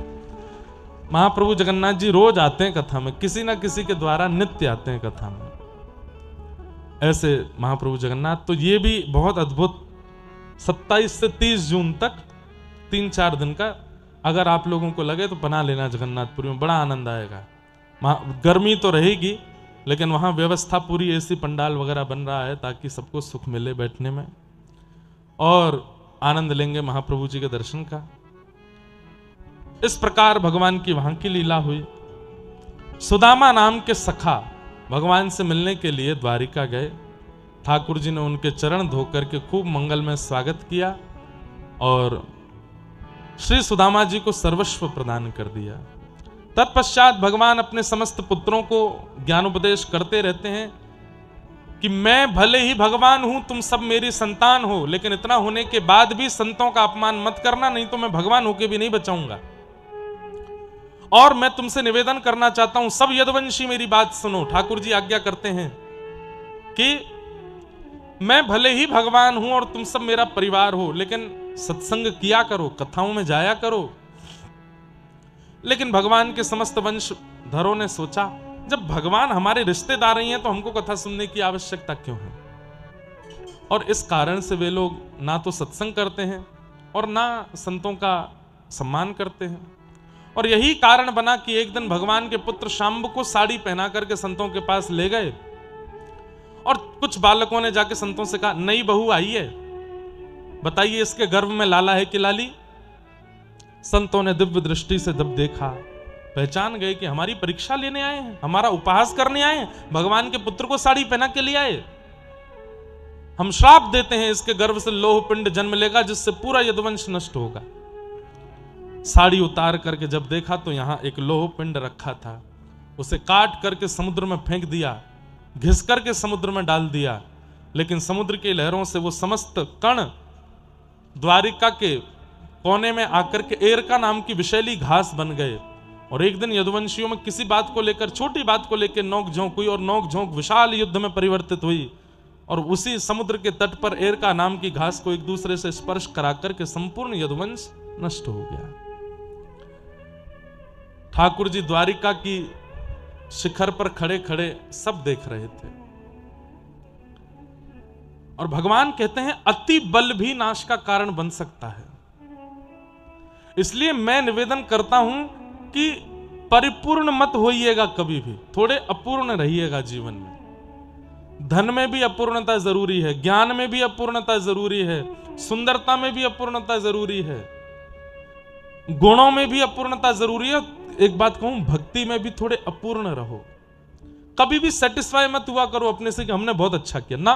महाप्रभु जगन्नाथ जी रोज आते हैं कथा में, किसी ना किसी के द्वारा नित्य आते हैं कथा में, ऐसे महाप्रभु जगन्नाथ। तो ये भी बहुत अद्भुत 27 से 30 जून तक 3-4 दिन का, अगर आप लोगों को लगे तो बना लेना जगन्नाथपुरी में, बड़ा आनंद आएगा। गर्मी तो रहेगी, लेकिन वहां व्यवस्था पूरी ऐसी पंडाल वगैरह बन रहा है ताकि सबको सुख मिले बैठने में, और आनंद लेंगे महाप्रभु जी के दर्शन का। इस प्रकार भगवान की वहां की लीला हुई। सुदामा नाम के सखा भगवान से मिलने के लिए द्वारिका गए। ठाकुर जी ने उनके चरण धोकर के खूब मंगल में स्वागत किया और श्री सुदामा जी को सर्वस्व प्रदान कर दिया। तत्पश्चात भगवान अपने समस्त पुत्रों को ज्ञानोपदेश करते रहते हैं कि मैं भले ही भगवान हूं, तुम सब मेरी संतान हो, लेकिन इतना होने के बाद भी संतों का अपमान मत करना, नहीं तो मैं भगवान होके भी नहीं बचाऊंगा। और मैं तुमसे निवेदन करना चाहता हूं, सब यदुवंशी मेरी बात सुनो। ठाकुर जी आज्ञा करते हैं कि मैं भले ही भगवान हूं और तुम सब मेरा परिवार हो, लेकिन सत्संग किया करो, कथाओं में जाया करो। लेकिन भगवान के समस्त वंशधरों ने सोचा, जब भगवान हमारे रिश्तेदार ही हैं तो हमको कथा सुनने की आवश्यकता क्यों है। और इस कारण से वे लोग ना तो सत्संग करते हैं और ना संतों का सम्मान करते हैं। और यही कारण बना कि एक दिन भगवान के पुत्र शाम्ब को साड़ी पहना करके संतों के पास ले गए, और कुछ बालकों ने जाके संतों से कहा, नई बहू आई है, बताइए इसके गर्भ में लाला है कि लाली। संतों ने दिव्य दृष्टि से जब देखा, पहचान गए कि हमारी परीक्षा लेने आए हैं, हमारा उपहास करने आए हैं, भगवान के पुत्र को साड़ी पहना के लिए आए। हम श्राप देते हैं, इसके गर्भ से लोह पिंड जन्म लेगा जिससे पूरा यदुवंश नष्ट होगा। साड़ी उतार करके जब देखा तो यहां एक लोह पिंड रखा था, उसे काट करके समुद्र में फेंक दिया, घिस करके समुद्र में डाल दिया। लेकिन समुद्र की लहरों से वो समस्त कण द्वारिका के कोने में आकर के एरका नाम की विषैली घास बन गए। और एक दिन यदुवंशियों में किसी बात को लेकर, छोटी बात को लेकर नोक झोंक हुई, और नोक झोंक विशाल युद्ध में परिवर्तित हुई। और उसी समुद्र के तट पर एरका नाम की घास को एक दूसरे से स्पर्श करा करके संपूर्ण यदुवंश नष्ट हो गया। ठाकुर जी द्वारिका की शिखर पर खड़े खड़े सब देख रहे थे। और भगवान कहते हैं, अति बल भी नाश का कारण बन सकता है। इसलिए मैं निवेदन करता हूं कि परिपूर्ण मत होइएगा कभी भी, थोड़े अपूर्ण रहिएगा जीवन में। धन में भी अपूर्णता जरूरी है, ज्ञान में भी अपूर्णता जरूरी है, सुंदरता में भी अपूर्णता जरूरी है, गुणों में भी अपूर्णता जरूरी है। एक बात कहूं, भक्ति में भी थोड़े अपूर्ण रहो। कभी भी सेटिस्फाई मत हुआ करो अपने से कि हमने बहुत अच्छा किया ना।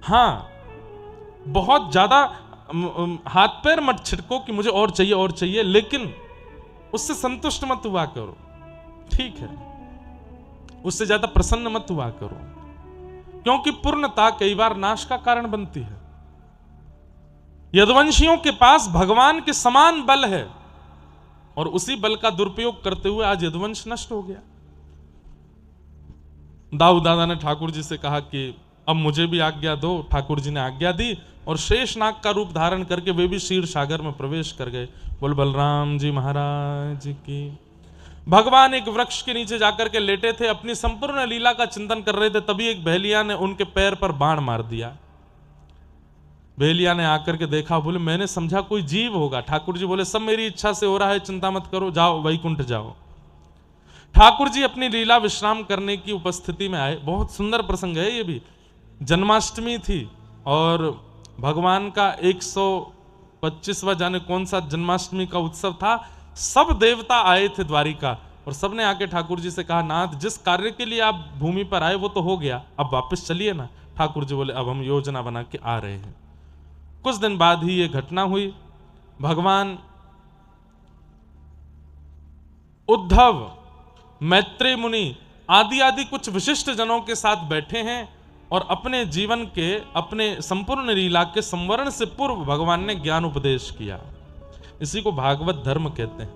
हाँ, बहुत ज्यादा हाथ पैर मत छिटको कि मुझे और चाहिए और चाहिए, लेकिन उससे संतुष्ट मत हुआ करो, ठीक है। उससे ज्यादा प्रसन्न मत हुआ करो, क्योंकि पूर्णता कई बार नाश का कारण बनती है। यदुवंशियों के पास भगवान के समान बल है, और उसी बल का दुरुपयोग करते हुए आज यदुवंश नष्ट हो गया। दाऊ दादा ने ठाकुर जी से कहा कि अब मुझे भी आज्ञा दो। ठाकुर जी ने आज्ञा दी और शेषनाग का रूप धारण करके वे भी क्षीर सागर में प्रवेश कर गए। बोल बलराम जी महाराज की। भगवान एक वृक्ष के नीचे जाकर के लेटे थे, अपनी संपूर्ण लीला का चिंतन कर रहे थे। तभी एक बहेलिया ने उनके पैर पर बाण मार दिया। बेलिया ने आकर के देखा, बोले मैंने समझा कोई जीव होगा। ठाकुर जी बोले सब मेरी इच्छा से हो रहा है, चिंता मत करो, जाओ वैकुंठ जाओ। ठाकुर जी अपनी लीला विश्राम करने की उपस्थिति में आए। बहुत सुंदर प्रसंग है ये भी। जन्माष्टमी थी और भगवान का 125वां जाने कौन सा जन्माष्टमी का उत्सव था। सब देवता आए थे द्वारिका और सबने आके ठाकुर जी से कहा, नाथ जिस कार्य के लिए आप भूमि पर आए वो तो हो गया, अब वापस चलिए ना। ठाकुर जी बोले अब हम योजना बना के आ रहे हैं। कुछ दिन बाद ही ये घटना हुई। भगवान उद्धव, मैत्रेय मुनि आदि आदि कुछ विशिष्ट जनों के साथ बैठे हैं और अपने जीवन के, अपने संपूर्ण लीला के संवरण से पूर्व भगवान ने ज्ञान उपदेश किया। इसी को भागवत धर्म कहते हैं।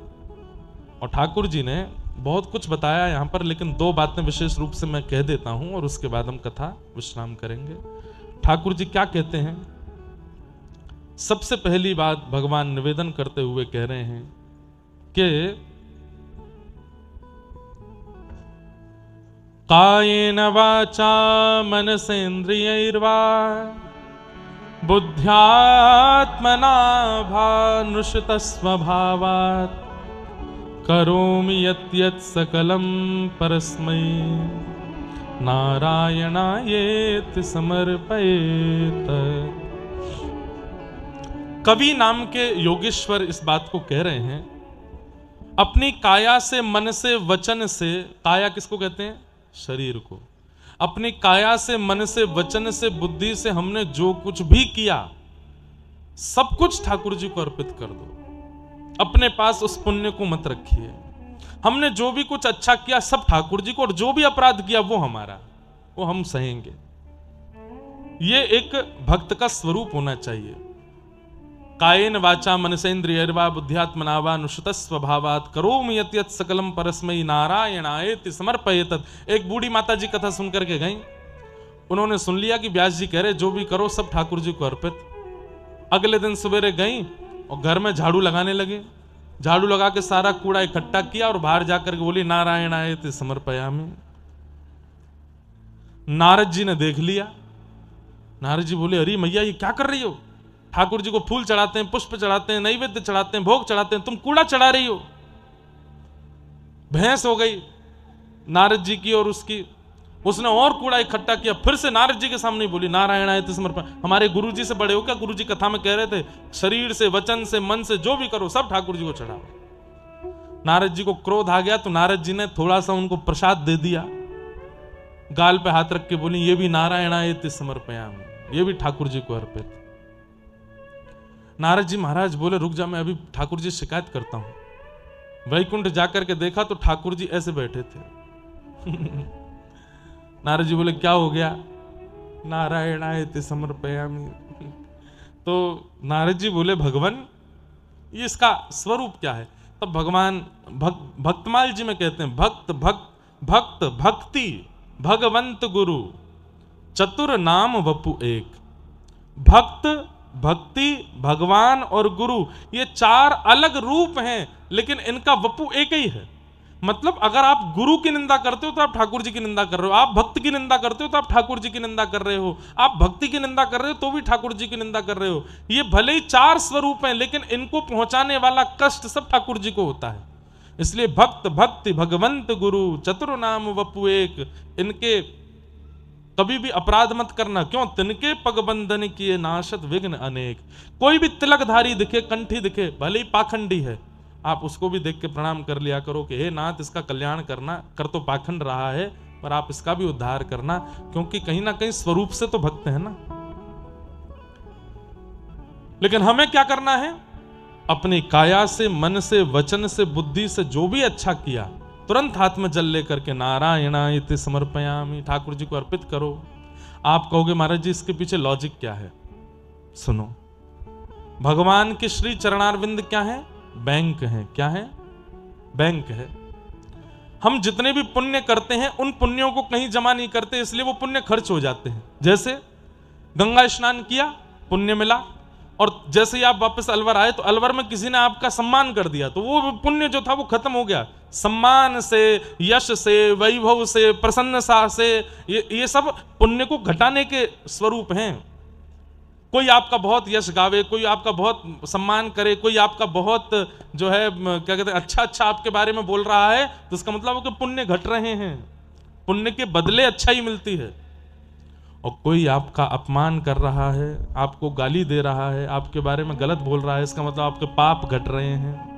और ठाकुर जी ने बहुत कुछ बताया यहां पर, लेकिन दो बातें विशेष रूप से मैं कह देता हूं और उसके बाद हम कथा विश्राम करेंगे। ठाकुर जी क्या कहते हैं? सबसे पहली बात भगवान निवेदन करते हुए कह रहे हैं कि कायेन वाचा मनसेन्द्रियैर्वा बुद्ध्यात्मना भानुषितस्वभावात् करोमि यत् सकलं परस्मै नारायणायेति समर्पयेत। कवि नाम के योगेश्वर इस बात को कह रहे हैं, अपनी काया से, मन से, वचन से, काया किसको कहते हैं? शरीर को। अपनी काया से, मन से, वचन से, बुद्धि से हमने जो कुछ भी किया सब कुछ ठाकुर जी को अर्पित कर दो। अपने पास उस पुण्य को मत रखिए। हमने जो भी कुछ अच्छा किया सब ठाकुर जी को, और जो भी अपराध किया वो हमारा, वो हम सहेंगे। ये एक भक्त का स्वरूप होना चाहिए। कायेन वाचा मनसेन्द्रियैर्वा बुद्ध्यात्मना वा नुषितस्वभावात् करोमि यत् यत् सकलं परस्मै नारायणायेति समर्पयेत। एक बूढ़ी माता जी कथा सुनकर के गई। उन्होंने सुन लिया कि व्यास जी कह रहे जो भी करो सब ठाकुर जी को अर्पित। अगले दिन सवेरे गई और घर में झाड़ू लगाने लगे। झाड़ू लगा के सारा कूड़ा इकट्ठा किया और बाहर जाकर के बोली नारायणायेति समर्पयामि। नारद जी ने देख लिया। नारद जी बोले अरे मैया ये क्या कर रही हो? ठाकुर जी को फूल चढ़ाते हैं, पुष्प चढ़ाते हैं, नैवेद्य चढ़ाते हैं, भोग चढ़ाते हैं, तुम कूड़ा चढ़ा रही हो। भैंस हो गई नारद जी की और उसकी। उसने और कूड़ा इकट्ठा किया, फिर से नारद जी के सामने बोली नारायणायेति समर्पण। हमारे गुरु जी से बड़े हो क्या? गुरु जी कथा में कह रहे थे शरीर से, वचन से, मन से जो भी करो सब ठाकुर जी को चढ़ाओ। नारद जी को क्रोध आ गया तो नारद जी ने थोड़ा सा उनको प्रसाद दे दिया। गाल पे हाथ रख के बोली ये भी नारायणायेति समर्पयामि, ये भी ठाकुर जी को अर्पित। नारद जी महाराज बोले रुक जा, मैं अभी ठाकुर जी शिकायत करता हूं। वैकुंठ जाकर के देखा तो ठाकुर जी ऐसे बैठे थे। नारद जी बोले क्या हो गया? नारायणायेति समर्पयामि। तो नारद जी बोले भगवान ये इसका स्वरूप क्या है? तब भगवान भक्तमाल जी में कहते हैं भक्त भक्त भक्ति भगवंत गुरु चतुर नाम वपु एक। भक्त, भक्ति, भगवान और गुरु ये चार अलग रूप हैं, लेकिन इनका वपु एक ही है। मतलब अगर आप गुरु की निंदा करते हो तो आप ठाकुर जी की निंदा कर रहे हो, आप भक्त की निंदा करते हो तो आप ठाकुर जी की निंदा कर रहे हो, आप भक्ति की निंदा कर रहे हो तो भी ठाकुर जी की निंदा कर रहे हो। ये भले ही चार स्वरूप हैं, लेकिन इनको पहुंचाने वाला कष्ट सब ठाकुर जी को होता है। इसलिए भक्त, भक्ति, भगवंत, गुरु, चतुर नाम वपु एक, इनके कभी भी अपराध मत करना। क्यों? तिनके पग बंधन किए नाशत विघ्न अनेक। कोई भी तिलकधारी दिखे, कंठी दिखे, भले ही पाखंडी है, आप उसको भी देख के प्रणाम कर लिया करो कि हे नाथ इसका कल्याण करना, कर तो पाखंड रहा है पर आप इसका भी उद्धार करना, क्योंकि कहीं ना कहीं स्वरूप से तो भक्त है ना। लेकिन हमें क्या करना है? अपनी काया से, मन से, वचन से, बुद्धि से जो भी अच्छा किया तुरंत हाथ में जल लेकर के नारायणायेति समर्पयामि ठाकुर जी को अर्पित करो। आप कहोगे महाराज जी इसके पीछे लॉजिक क्या है? सुनो, भगवान के श्री चरणारविंद क्या है? बैंक है। क्या है? बैंक है। हम जितने भी पुण्य करते हैं उन पुण्यों को कहीं जमा नहीं करते, इसलिए वो पुण्य खर्च हो जाते हैं। जैसे गंगा स्नान किया, पुण्य मिला, और जैसे ही आप वापस अलवर आए तो अलवर में किसी ने आपका सम्मान कर दिया तो वो पुण्य जो था वो खत्म हो गया। सम्मान से, यश से, वैभव से, प्रसन्नता से, ये सब पुण्य को घटाने के स्वरूप हैं। कोई आपका बहुत यश गावे, कोई आपका बहुत सम्मान करे, कोई आपका बहुत जो है क्या कहते हैं अच्छा अच्छा आपके बारे में बोल रहा है, तो इसका मतलब है कि पुण्य घट रहे हैं, पुण्य के बदले अच्छाई मिलती है। और कोई आपका अपमान कर रहा है, आपको गाली दे रहा है, आपके बारे में गलत बोल रहा है, इसका मतलब आपके पाप घट रहे हैं।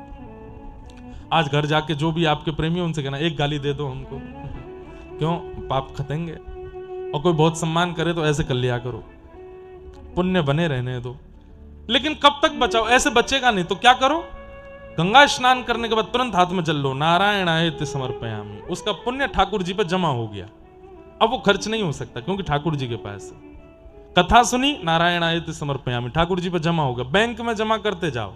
आज घर जाके जो भी आपके प्रेमी उनसे कहना एक गाली दे दो हमको, क्यों? पाप खतेंगे। और कोई बहुत सम्मान करे तो ऐसे कर लिया करो, पुण्य बने रहने दो। लेकिन कब तक बचाओ? ऐसे बचेगा नहीं तो क्या करो? गंगा स्नान करने के बाद तुरंत हाथ में जल लो, नारायणाय समर्पयामि। उसका पुण्य ठाकुर जी पे जमा हो गया, अब वो खर्च नहीं हो सकता क्योंकि ठाकुर जी के पास है। कथा सुनी, नारायणाय समर्पयामि, ठाकुर जी पे जमा हो गया। बैंक में जमा करते जाओ,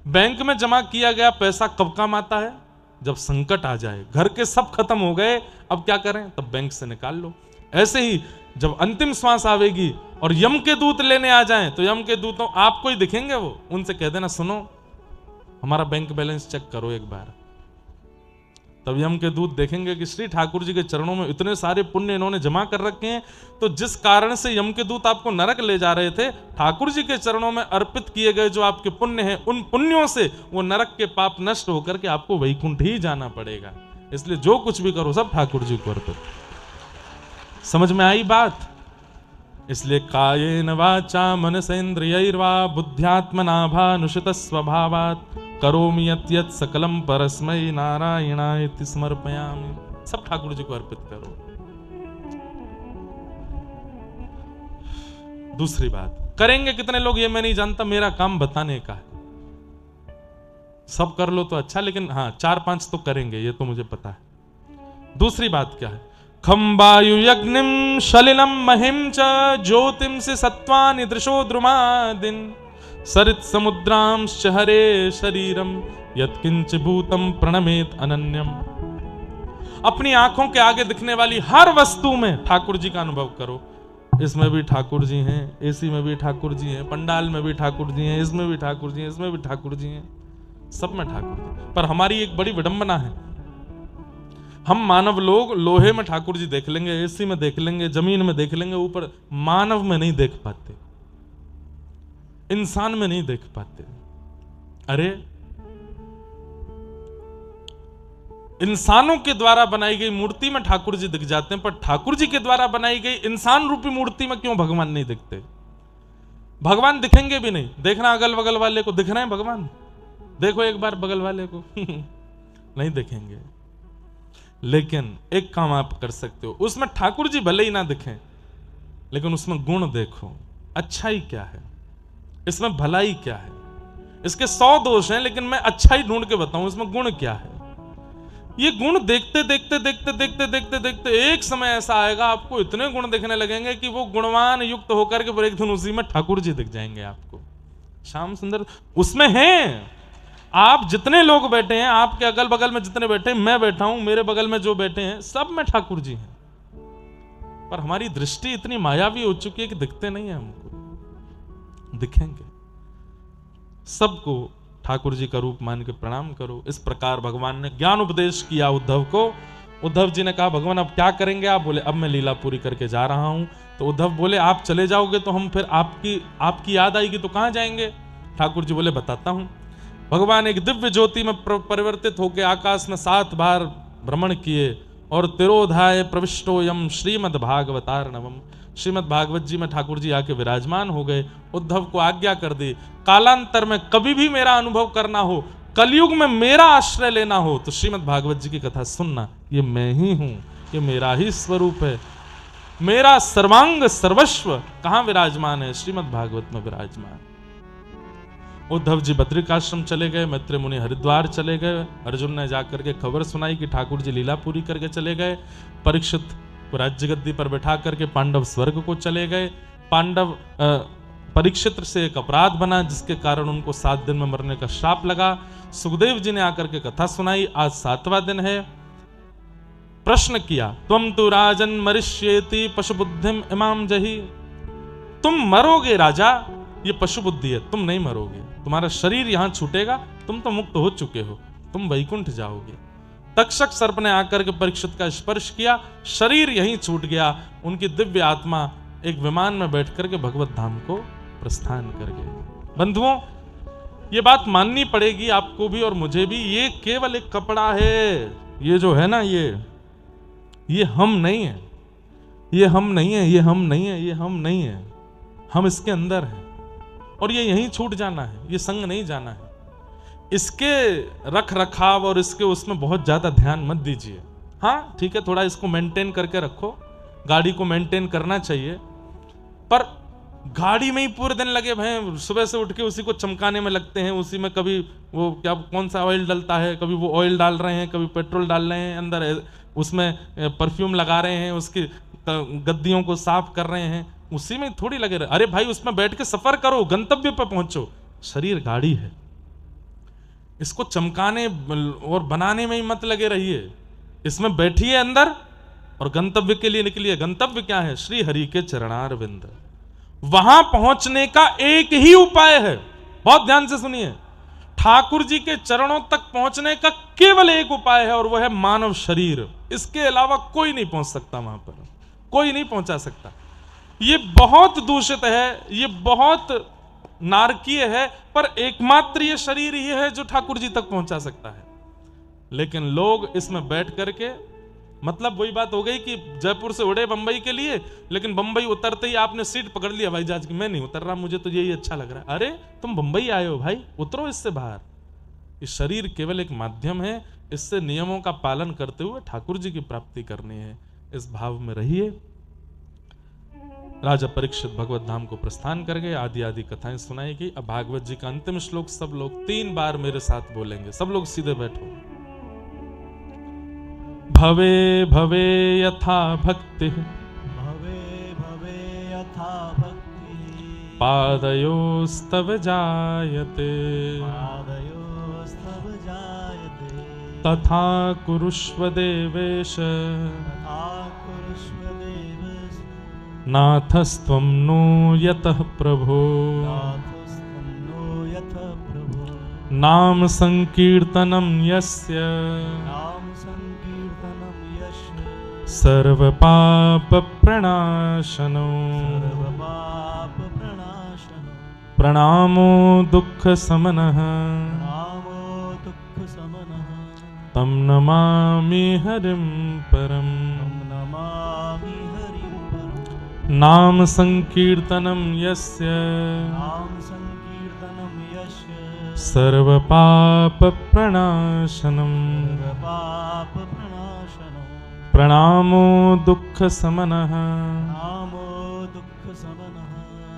बैंक में जमा किया गया पैसा कब काम आता है? जब संकट आ जाए, घर के सब खत्म हो गए, अब क्या करें? तब बैंक से निकाल लो। ऐसे ही जब अंतिम श्वास आवेगी और यम के दूत लेने आ जाएं, तो यम के दूतों आपको ही दिखेंगे, वो उनसे कह देना सुनो हमारा बैंक बैलेंस चेक करो एक बार। तब यम के दूत देखेंगे कि श्री ठाकुर जी के चरणों में इतने सारे पुण्य इन्होंने जमा कर रखे हैं, तो जिस कारण से यम के दूत आपको नरक ले जा रहे थे, ठाकुर जी के चरणों में अर्पित किए गए जो आपके पुण्य हैं, उन पुण्यों से वो नरक के पाप नष्ट होकर के आपको वैकुंठ ही जाना पड़ेगा। इसलिए जो कुछ भी करो सब ठाकुर जी को अर्पित। समझ में आई बात? इसलिए कायेन वाचा मनसेन्द्रियैर्वा बुद्ध्यात्मना भानुषित स्वभावात् करोमि यत् यत् सकलम परस्मै नारायणाय समर्पयामि। सब ठाकुर जी को अर्पित करो। दूसरी बात, करेंगे कितने लोग ये मैं नहीं जानता, मेरा काम बताने का है। सब कर लो तो अच्छा, लेकिन हाँ 4-5 तो करेंगे, ये तो मुझे पता है। दूसरी बात क्या है? खम वायु यज्ञिम शलिलम महिम च ज्योतिम से सत्वानि दृशो द्रुमादिन सरित समुद्रांश्च हरे शरीरम यत्किंच भूतम प्रणमेत अनन्यम। अपनी आंखों के आगे दिखने वाली हर वस्तु में ठाकुर जी का अनुभव करो। इसमें भी ठाकुर जी हैं, एसी में भी ठाकुर जी हैं, पंडाल में भी ठाकुर जी हैं, इसमें भी ठाकुर जी हैं, इसमें भी ठाकुर जी हैं, सब में ठाकुर जी। पर हमारी एक बड़ी विडंबना है, हम मानव लोग लोहे में ठाकुर जी देख लेंगे, एसी में देख लेंगे, जमीन में देख लेंगे, ऊपर मानव में नहीं देख पाते, इंसान में नहीं देख पाते। अरे इंसानों के द्वारा बनाई गई मूर्ति में ठाकुर जी दिख जाते हैं, पर ठाकुर जी के द्वारा बनाई गई इंसान रूपी मूर्ति में क्यों भगवान नहीं दिखते? भगवान दिखेंगे भी नहीं। देखना अगल बगल वाले को, दिख रहे हैं भगवान? देखो एक बार बगल वाले को नहीं दिखेंगे। लेकिन एक काम आप कर सकते हो, उसमें ठाकुर जी भले ही ना दिखें, लेकिन उसमें गुण देखो, अच्छाई क्या है, इसमें भलाई क्या है। इसके 100 दोष हैं, लेकिन मैं अच्छाई ढूंढ के बताऊं इसमें गुण क्या है। ये गुण देखते देखते देखते देखते देखते देखते एक समय ऐसा आएगा, आपको इतने गुण दिखने लगेंगे कि वो गुणवान युक्त होकर के एक दिन उसी में ठाकुर जी दिख जाएंगे आपको। श्याम सुंदर उसमें हैं। आप जितने लोग बैठे हैं, आपके अगल बगल में जितने बैठे हैं, मैं बैठा हूं, मेरे बगल में जो बैठे हैं, सब में ठाकुर जी हैं। पर हमारी दृष्टि इतनी मायावी हो चुकी है कि दिखते नहीं है हमको। दिखेंगे। सबको ठाकुर जी का रूप मान के प्रणाम करो। इस प्रकार भगवान ने ज्ञान उपदेश किया उद्धव को। उद्धव जी ने कहा भगवान अब क्या करेंगे आप? बोले अब मैं लीला पूरी करके जा रहा हूं। तो उद्धव बोले आप चले जाओगे तो हम फिर आपकी याद आएगी तो कहां जाएंगे? ठाकुर जी बोले बताता हूं। भगवान एक दिव्य ज्योति में परिवर्तित होकर आकाश में 7 बार भ्रमण किए और तिरोधाय प्रविष्टो यम श्रीमद् भागवतार्णवम। श्रीमद् भागवत जी में ठाकुर जी आके विराजमान हो गए। उद्धव को आज्ञा कर दी कालांतर में कभी भी मेरा अनुभव करना हो, कलयुग में मेरा आश्रय लेना हो, तो श्रीमद् भागवत जी की कथा सुनना। ये मैं ही हूं, ये मेरा ही स्वरूप है, मेरा सर्वांग सर्वस्व कहां विराजमान है? श्रीमद् भागवत में विराजमान। उद्धव जी बद्रिकाश्रम चले गए, मैत्री मुनि हरिद्वार चले गए। अर्जुन ने जाकर के खबर सुनाई कि ठाकुर जी लीला पूरी करके चले गए। परीक्षित को राज्य गद्दी पर बैठा करके पांडव स्वर्ग को चले गए। पांडव परीक्षित से एक अपराध बना जिसके कारण उनको 7 दिन में मरने का श्राप लगा। सुखदेव जी ने आकर के कथा सुनाई। आज 7वां दिन है। प्रश्न किया त्वम तु राजन मरिष्येति पशु बुद्धिम इमाम जही। तुम मरोगे राजा, ये पशु बुद्धि है, तुम नहीं मरोगे, तुम्हारा शरीर यहां छूटेगा, तुम तो मुक्त हो चुके हो, तुम वैकुंठ जाओगे। तक्षक सर्प ने आकर के परीक्षित का स्पर्श किया, शरीर यहीं छूट गया। उनकी दिव्य आत्मा एक विमान में बैठ करके भगवत धाम को प्रस्थान कर गए। बंधुओं, ये बात माननी पड़ेगी आपको भी और मुझे भी, ये केवल एक कपड़ा है। ये जो है ना, ये हम नहीं है, ये हम नहीं है, ये हम नहीं है, ये हम नहीं है। हम इसके अंदर हैं और ये यहीं छूट जाना है, ये संग नहीं जाना है। इसके रख रखाव और इसके उसमें बहुत ज्यादा ध्यान मत दीजिए। हाँ ठीक है, थोड़ा इसको मेंटेन करके रखो, गाड़ी को मेंटेन करना चाहिए, पर गाड़ी में ही पूरे दिन लगे भय, सुबह से उठ के उसी को चमकाने में लगते हैं, उसी में कभी वो क्या कौन सा ऑयल डलता है, कभी वो ऑयल डाल रहे हैं, कभी पेट्रोल डाल रहे हैं अंदर, उसमें परफ्यूम लगा रहे हैं, उसकी गद्दियों को साफ कर रहे हैं, उसी में थोड़ी लगे रहे। अरे भाई, उसमें बैठ के सफर करो, गंतव्य पर पहुंचो। शरीर गाड़ी है, इसको चमकाने और बनाने में ही मत लगे रहिए। इसमें बैठिए अंदर और गंतव्य के लिए निकलिए। गंतव्य क्या है? श्री हरि के चरणारविंद। वहां पहुंचने का एक ही उपाय है, बहुत ध्यान से सुनिए। ठाकुर जी के चरणों तक पहुंचने का केवल एक उपाय है और वह है मानव शरीर। इसके अलावा कोई नहीं पहुंच सकता, वहां पर कोई नहीं पहुंचा सकता। ये बहुत दूषित है, ये बहुत नारकीय है, पर एकमात्र ये शरीर ही है जो ठाकुर जी तक पहुंचा सकता है। लेकिन लोग इसमें बैठ करके, मतलब वही बात हो गई कि जयपुर से उड़े बंबई के लिए, लेकिन बंबई उतरते ही आपने सीट पकड़ लिया हवाई जहाज की, मैं नहीं उतर रहा, मुझे तो यही अच्छा लग रहा है। अरे तुम बंबई आए हो भाई, उतरो इससे बाहर। इस शरीर केवल एक माध्यम है, इससे नियमों का पालन करते हुए ठाकुर जी की प्राप्ति करनी है। इस भाव में रहिए। राजा परीक्षित भगवत धाम को प्रस्थान कर गए। आदि आदि कथाएं सुनाई गई। अब भागवत जी का अंतिम श्लोक सब लोग 3 बार मेरे साथ बोलेंगे। सब लोग सीधे बैठो। भवे भवे यथा भक्ति, भवे भवे यथा भक्ति, पादयोस्तव जायते, पादयोस्तव जायते, तथा कुरुष्व देवेश, तथा कुरुष्व देवेश, नाथस्त्वं नो यतः प्रभो, नाथस्त्वं नो यतः प्रभो, नाम संकीर्तनं यस्य, नाम संकीर्तनं यस्य, सर्वपाप प्रणाशनो, सर्वपाप प्रणाशनो, प्रणामो दुःख समनः, नामो दुःख समनः, तं नमामि हरिं परम्। तं नमामि हरिं परम्। नाम संकीर्तनं यस्य, नाम संकीर्तनं यस्य, सर्वपाप प्रणाशनं, सर्वपाप प्रणाशनो, प्रणामो दुःख समनः, नामो दुःख समनः,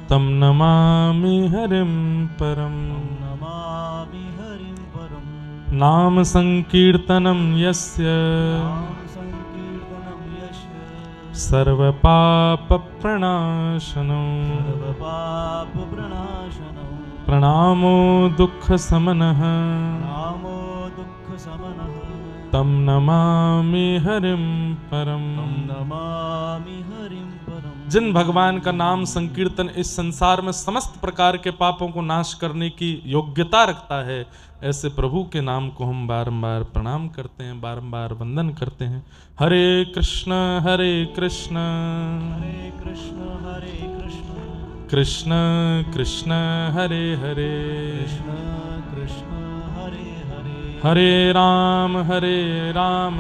तं नमामि हरिं परम्। नमामि हरिं परम्। नाम संकीर्तनं यस्य, नाम संकीर्तनं यस्य, सर्वपाप प्रणाशनं, सर्वपाप प्रणाशनो, प्रणामो दुःख समनः, नामो दुःख समनः, तं नमामि हरिं परम्। नमामि हरिं परम्। जिन भगवान का नाम संकीर्तन इस संसार में समस्त प्रकार के पापों को नाश करने की योग्यता रखता है, ऐसे प्रभु के नाम को हम बारंबार प्रणाम करते हैं, बारंबार वंदन करते हैं। हरे कृष्ण हरे कृष्ण, हरे कृष्ण हरे कृष्ण, कृष्ण कृष्ण हरे हरे, कृष्ण कृष्ण हरे हरे, हरे राम हरे राम,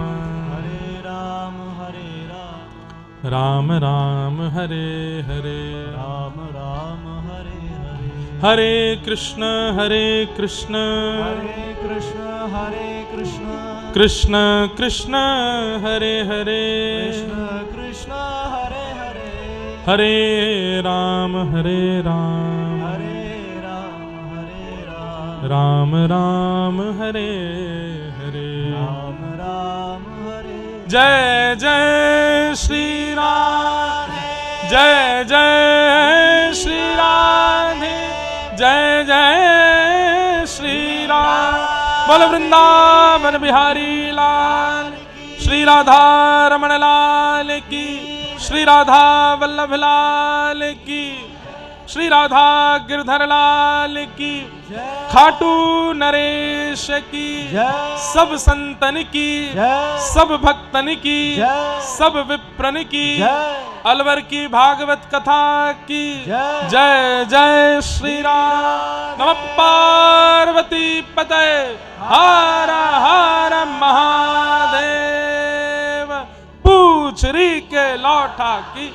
हरे राम हरे राम, राम राम हरे हरे, राम राम हरे हरे, हरे कृष्ण हरे कृष्ण, हरे कृष्ण हरे कृष्ण, कृष्ण कृष्ण हरे हरे, कृष्ण कृष्ण हरे हरे, हरे राम हरे राम, हरे राम हरे राम, राम राम हरे हरे। राम राम हरे। जय जय श्री राधे, जय जय श्री राधे, जय जय श्री राम। बोल वृंदावन बिहारी लाल, श्री राधा रमण लाल की, श्री राधा वल्लभ लाल की। श्री राधा गिरधर लाल की, जय खाटू नरेश की, जय सब संतन की, जय सब भक्तन की, जय सब विप्रन की, जय अलवर की भागवत कथा की जय जय जय श्री राम। नमः पार्वती पतये हर हर महादेव। पूछ री के लौटा की